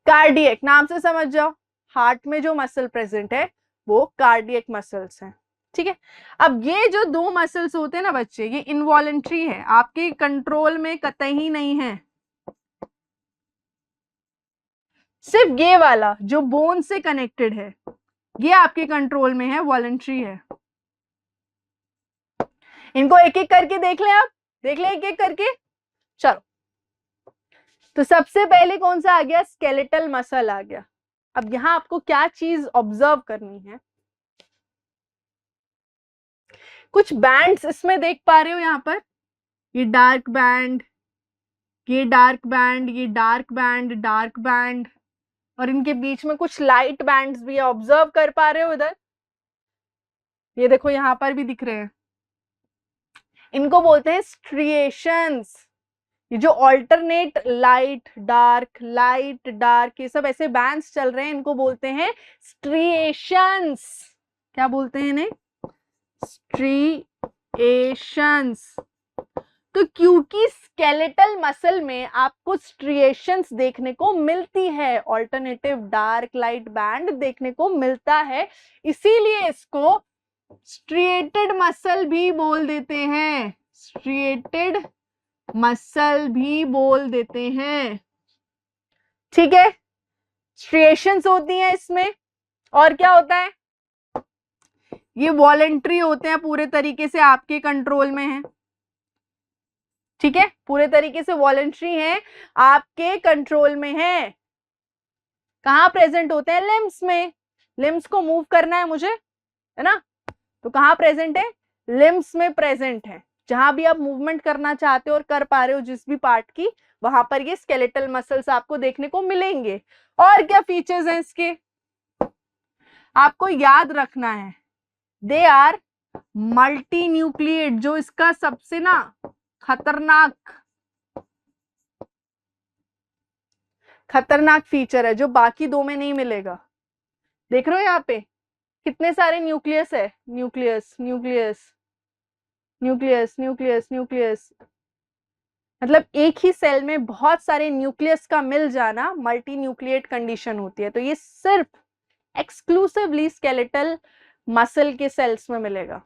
कार्डियक, नाम से समझ जाओ, हार्ट में जो मसल प्रेजेंट है वो कार्डियक मसल्स हैं, ठीक है। अब ये जो दो मसल्स होते हैं ना बच्चे, ये इनवॉलेंट्री है, आपके कंट्रोल में कतई नहीं है। सिर्फ ये वाला जो बोन से कनेक्टेड है ये आपके कंट्रोल में है, वॉलेंट्री है। इनको एक एक करके देख ले, आप देख ले एक एक करके। चलो, तो सबसे पहले कौन सा आ गया, स्केलेटल मसल आ गया। अब यहां आपको क्या चीज ऑब्जर्व करनी है, कुछ बैंड्स इसमें देख पा रहे हो यहाँ पर, ये डार्क बैंड, ये डार्क बैंड, ये डार्क बैंड, डार्क बैंड, और इनके बीच में कुछ लाइट बैंड्स भी ऑब्जर्व कर पा रहे हो इधर, ये देखो यहां पर भी दिख रहे हैं। इनको बोलते हैं स्ट्रिएशंस। ये जो ऑल्टरनेट लाइट डार्क ये सब ऐसे बैंड्स चल रहे हैं, इनको बोलते हैं स्ट्रिएशंस। क्या बोलते हैं इन्हें, स्ट्रिएशंस। तो क्योंकि स्केलेटल मसल में आपको स्ट्रिएशंस देखने को मिलती है, ऑल्टरनेटिव डार्क लाइट बैंड देखने को मिलता है, इसीलिए इसको स्ट्रिएटेड मसल भी बोल देते हैं, स्ट्रिएटेड मसल भी बोल देते हैं, ठीक है। स्ट्रिएशंस होती हैं इसमें, और क्या होता है, ये वॉलेंट्री होते हैं, पूरे तरीके से आपके कंट्रोल में है, ठीक है, पूरे तरीके से वॉलेंट्री है, आपके कंट्रोल में है। कहां प्रेजेंट होते हैं, लिम्स में, लिम्स को मूव करना है मुझे, है ना, तो कहां प्रेजेंट है, लिम्स में प्रेजेंट है। जहां भी आप मूवमेंट करना चाहते हो और कर पा रहे हो जिस भी पार्ट की, वहां पर ये स्केलेटल मसल्स आपको देखने को मिलेंगे। और क्या फीचर्स हैं इसके, आपको याद रखना है, दे आर मल्टी न्यूक्लिएट, जो इसका सबसे ना खतरनाक फीचर है, जो बाकी दो में नहीं मिलेगा। देख रहे हो यहाँ पे कितने सारे न्यूक्लियस है, nucleus nucleus nucleus nucleus nucleus, मतलब एक ही सेल में बहुत सारे न्यूक्लियस का मिल जाना मल्टी न्यूक्लिएट कंडीशन होती है। तो ये सिर्फ एक्सक्लूसिवली स्केलेटल मसल के सेल्स में मिलेगा,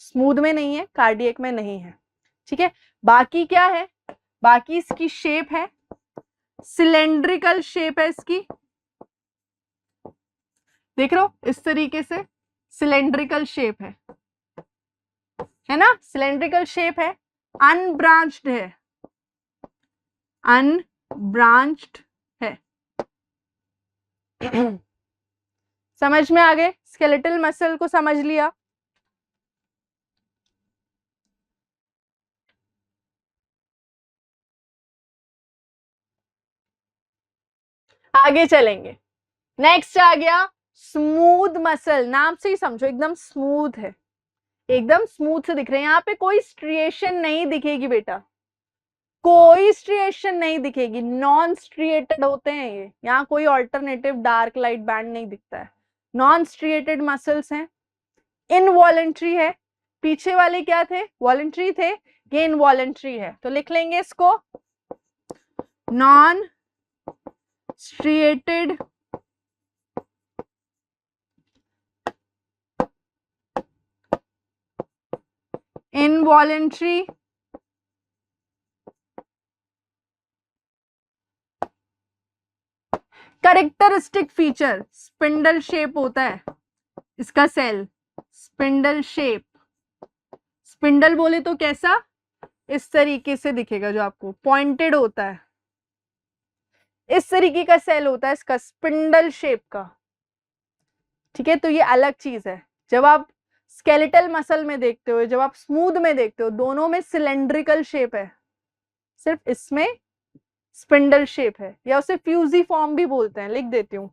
स्मूथ में नहीं है, कार्डियक में नहीं है, ठीक है। बाकी क्या है, बाकी इसकी शेप है, सिलेंड्रिकल शेप है इसकी, देख रहे हो इस तरीके से सिलेंड्रिकल शेप है ना, सिलेंड्रिकल शेप है, अनब्रांच्ड है, अनब्रांच्ड है। समझ में आ गए, स्केलेटल मसल को समझ लिया। आगे चलेंगे, नेक्स्ट आ गया स्मूथ मसल। नाम से ही समझो एकदम स्मूथ है, एकदम स्मूथ से दिख रहे हैं, यहाँ पे कोई स्ट्रिएशन नहीं दिखेगी बेटा, कोई स्ट्रिएशन नहीं दिखेगी, नॉन स्ट्रिएटेड होते हैं ये, यहाँ कोई ऑल्टरनेटिव डार्क लाइट बैंड नहीं दिखता है, नॉन स्ट्रिएटेड मसल्स हैं, इनवॉलेंट्री है। पीछे वाले क्या थे, वॉलेंट्री थे, ये इनवॉलेंट्री है, तो लिख लेंगे इसको non striated involuntary characteristic feature, spindle shape होता है इसका सेल, स्पिंडल शेप, स्पिंडल बोले तो कैसा, इस तरीके से दिखेगा, जो आपको पॉइंटेड होता है, इस तरीके का सेल होता है इसका, स्पिंडल शेप का, ठीक है। तो ये अलग चीज है, जब आप स्केलेटल मसल में देखते हो, जब आप स्मूथ में देखते हो, दोनों में सिलेंड्रिकल शेप है, सिर्फ इसमें स्पिंडल शेप है, या उसे फ्यूजी फॉर्म भी बोलते हैं, लिख देती हूँ,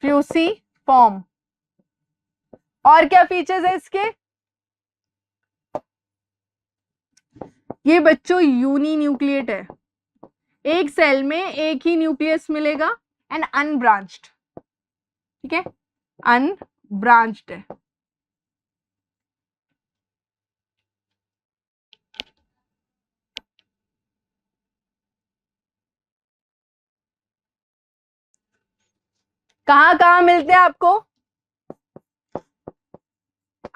फ्यूसी फॉर्म। और क्या फीचर्स है इसके? ये बच्चों यूनी न्यूक्लिएट है, एक सेल में एक ही न्यूक्लियस मिलेगा एंड अनब्रांच्ड, ठीक है, अनब्रांच्ड है। कहां कहां मिलते हैं आपको?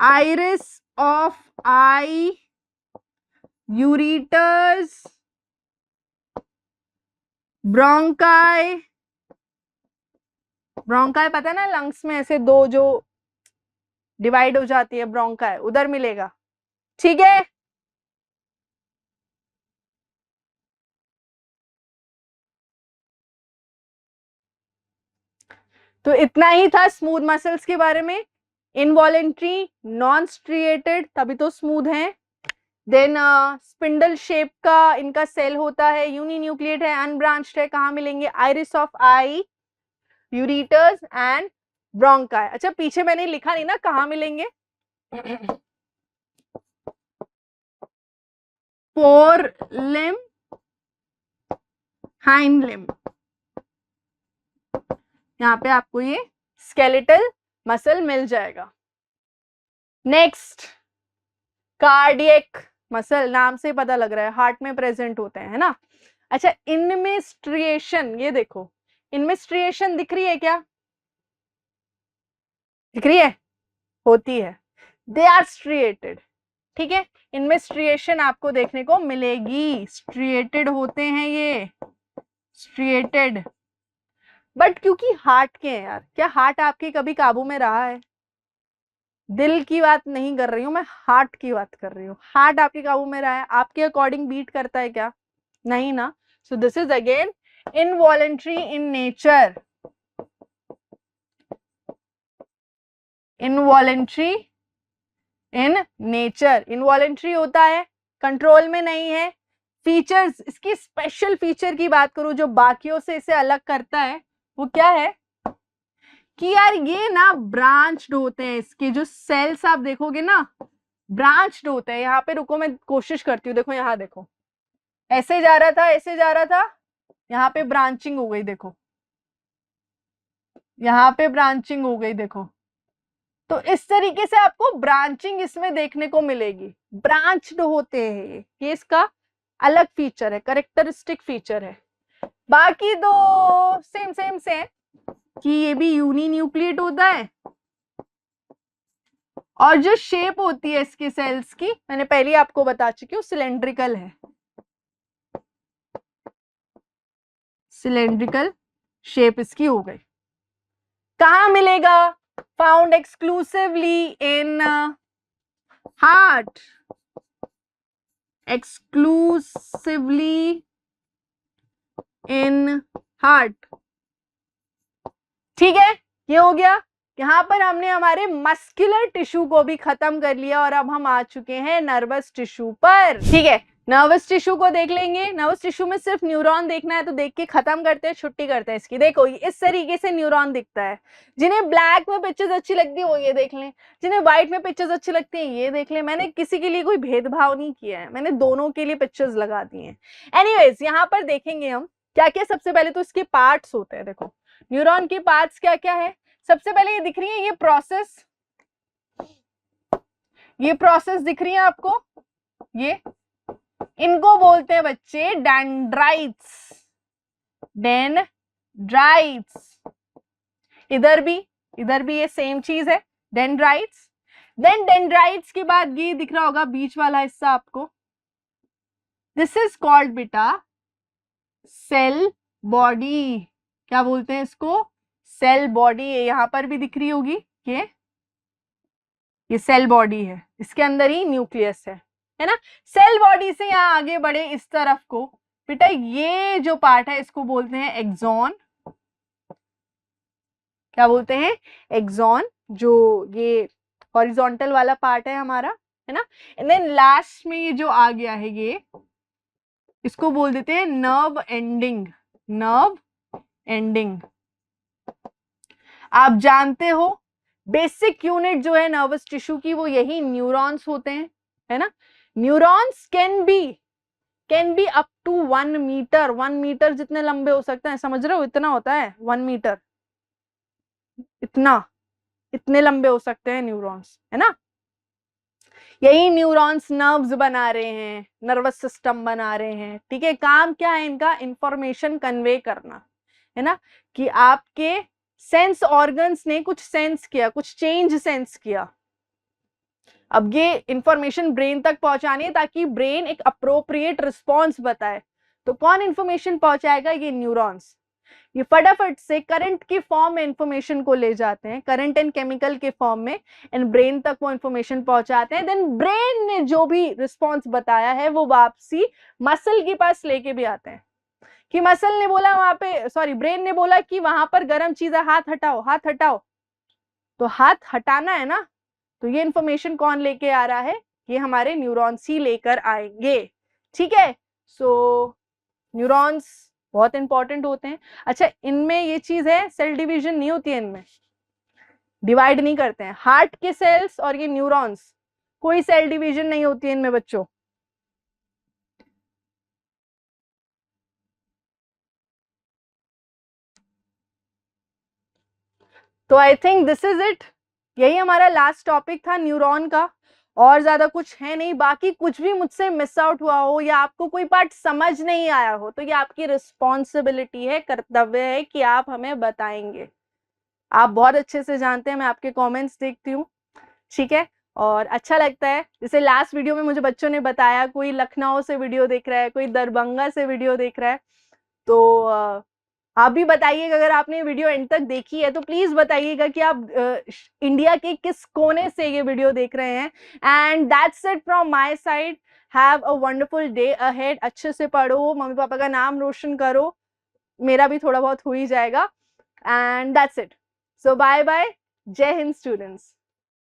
Iris of I, ureters, bronchi, bronchi पता है ना, लंग्स में ऐसे दो जो डिवाइड हो जाती है, ब्रोंकाई, उधर मिलेगा, ठीक है। तो इतना ही था स्मूथ मसल्स के बारे में। इनवॉलेंट्री, नॉन स्ट्रिएटेड, तभी तो स्मूथ है। देन स्पिंडल शेप का इनका सेल होता है, यूनी न्यूक्लिएट है, अनब्रांच्ड है। कहाँ मिलेंगे? Iris of I, ureters and bronchi. अच्छा पीछे मैंने लिखा नहीं ना कहाँ मिलेंगे। फोर लिम, हाइंड लिम, यहाँ पे आपको ये स्केलेटल मसल मिल जाएगा। नेक्स्ट कार्डियक मसल, नाम से पता लग रहा है हार्ट में प्रेजेंट होते हैं, है ना। अच्छा इनमें स्ट्रिएशन, ये देखो इनमें स्ट्रिएशन दिख रही है क्या? दिख रही है? होती है, दे आर स्ट्रिएटेड, ठीक है। इनमें स्ट्रिएशन आपको देखने को मिलेगी, स्ट्रिएटेड होते हैं ये, स्ट्रिएटेड। बट क्योंकि हार्ट के हैं यार, क्या हार्ट आपके कभी काबू में रहा है? दिल की बात नहीं कर रही हूं मैं, हार्ट की बात कर रही हूँ। हार्ट आपके काबू में रहा है? आपके अकॉर्डिंग बीट करता है क्या? नहीं ना। So this is again involuntary in nature, involuntary in nature. Involuntary होता है, कंट्रोल में नहीं है। फीचर्स, इसकी स्पेशल फीचर की बात करूं जो बाकियों से इसे अलग करता है, वो क्या है कि यार ये ना ब्रांच्ड होते हैं, इसके जो सेल्स आप देखोगे ना ब्रांच्ड होते हैं। यहाँ पे रुको मैं कोशिश करती हूँ, देखो यहाँ देखो, ऐसे जा रहा था, ऐसे जा रहा था, यहाँ पे ब्रांचिंग हो गई, देखो यहाँ पे ब्रांचिंग हो गई, देखो। तो इस तरीके से आपको ब्रांचिंग इसमें देखने को मिलेगी, ब्रांच्ड होते हैं ये इसका अलग फीचर है, करेक्टरिस्टिक फीचर है। बाकी दो सेम सेम से कि ये भी यूनी न्यूक्लिएट होता है, और जो शेप होती है इसके सेल्स की मैंने पहले आपको बता चुकी हूँ, सिलेंड्रिकल है, सिलेंड्रिकल शेप इसकी हो गई। कहां मिलेगा? Found exclusively in heart, exclusively in heart, ठीक है। ये हो गया। यहाँ पर हमने हमारे मस्कुलर टिश्यू को भी खत्म कर लिया और अब हम आ चुके हैं नर्वस टिश्यू पर, ठीक है। नर्वस टिश्यू को देख लेंगे। नर्वस टिश्यू में सिर्फ न्यूरॉन देखना है तो देख के खत्म करते हैं, छुट्टी करते हैं इसकी। देखो इस तरीके से न्यूरॉन दिखता है। जिन्हें ब्लैक में पिक्चर्स अच्छी लगती है वो ये देख लें, जिन्हें व्हाइट में पिक्चर्स अच्छी लगती है ये देख लें। मैंने किसी के लिए कोई भेदभाव नहीं किया है, मैंने दोनों के लिए पिक्चर्स लगा दी हैं। एनीवेज यहाँ पर देखेंगे हम क्या क्या। सबसे पहले तो इसके पार्ट्स होते हैं, देखो न्यूरॉन के पार्ट्स क्या क्या है। सबसे पहले ये दिख रही है, ये प्रोसेस दिख रही है आपको, ये इनको बोलते हैं बच्चे डेंड्राइट्स, डेंड्राइट्स। इधर भी ये सेम चीज है, डेंड्राइट्स। देन डेंड्राइट्स के बाद ये दिख रहा होगा बीच वाला हिस्सा आपको, this is called beta cell body. क्या बोलते हैं इसको? Cell body. यहां पर भी दिख रही होगी, ये सेल बॉडी है, इसके अंदर ही न्यूक्लियस है ना। सेल बॉडी से यहाँ आगे बढ़े इस तरफ को, बेटा ये जो पार्ट है इसको बोलते हैं एक्सॉन। क्या बोलते हैं? एक्सॉन। जो ये हॉरिजॉन्टल वाला पार्ट है हमारा, है ना। एंड देन लास्ट में ये जो आ गया है ये, इसको बोल देते हैं नर्व एंडिंग। नर्व एंडिंग, आप जानते हो बेसिक यूनिट जो है नर्वस टिश्यू की वो यही न्यूरॉन्स होते हैं, है ना। Neurons can be up to 1 metre, 1 metre जितने लंबे हो सकते हैं, समझ रहे हो, इतना होता है 1 मीटर, इतने लंबे हो सकते हैं न्यूरॉन्स, है ना। यही न्यूरॉन्स नर्व्स बना रहे हैं, नर्वस सिस्टम बना रहे हैं, ठीक है। काम क्या है इनका, इंफॉर्मेशन कन्वे करना, है ना, कि आपके सेंस ऑर्गन्स ने कुछ सेंस किया, कुछ चेंज सेंस किया, अब ये इंफॉर्मेशन ब्रेन तक पहुंचानी है ताकि ब्रेन एक अप्रोप्रिएट रिस्पॉन्स बताए। तो कौन इंफॉर्मेशन पहुंचाएगा, ये न्यूरॉन्स। ये फटाफट से करंट की फॉर्म में इंफॉर्मेशन को ले जाते हैं, करंट एंड केमिकल के फॉर्म में, एंड ब्रेन तक वो इंफॉर्मेशन पहुंचाते हैं। देन ब्रेन ने जो भी रिस्पॉन्स बताया है वो वापसी मसल के पास लेके भी आते हैं, कि मसल ने बोला वहां पे, सॉरी ब्रेन ने बोला कि वहां पर गर्म चीज है, हाथ हटाओ, हाथ हटाओ, तो हाथ हटाना है ना, तो ये इंफॉर्मेशन कौन लेके आ रहा है, ये हमारे न्यूरॉन्स ही लेकर आएंगे, ठीक है। सो न्यूरॉन्स बहुत इंपॉर्टेंट होते हैं। अच्छा, इनमें ये चीज है, सेल डिवीजन नहीं होती है, इनमें डिवाइड नहीं करते हैं, हार्ट के सेल्स और ये न्यूरॉन्स, कोई सेल डिवीजन नहीं होती है इनमें बच्चों। तो I think this is it, यही हमारा लास्ट टॉपिक था न्यूरॉन का, और ज्यादा कुछ है नहीं। बाकी कुछ भी मुझसे मिस आउट हुआ हो या आपको कोई पार्ट समझ नहीं आया हो तो ये आपकी रिस्पॉन्सिबिलिटी है, कर्तव्य है कि आप हमें बताएंगे। आप बहुत अच्छे से जानते हैं, मैं आपके कमेंट्स देखती हूँ, ठीक है। और अच्छा लगता है, जैसे लास्ट वीडियो में मुझे बच्चों ने बताया कोई लखनऊ से वीडियो देख रहा है, कोई दरभंगा से वीडियो देख रहा है, तो आप भी बताइएगा, अगर आपने वीडियो एंड तक देखी है तो प्लीज बताइएगा कि आप इंडिया के किस कोने से ये वीडियो देख रहे हैं। And that's it from my side, have a wonderful day ahead, अच्छे से पढ़ो, मम्मी पापा का नाम रोशन करो, मेरा भी थोड़ा बहुत हो ही जाएगा। And that's it, so bye bye, जय हिंद स्टूडेंट्स।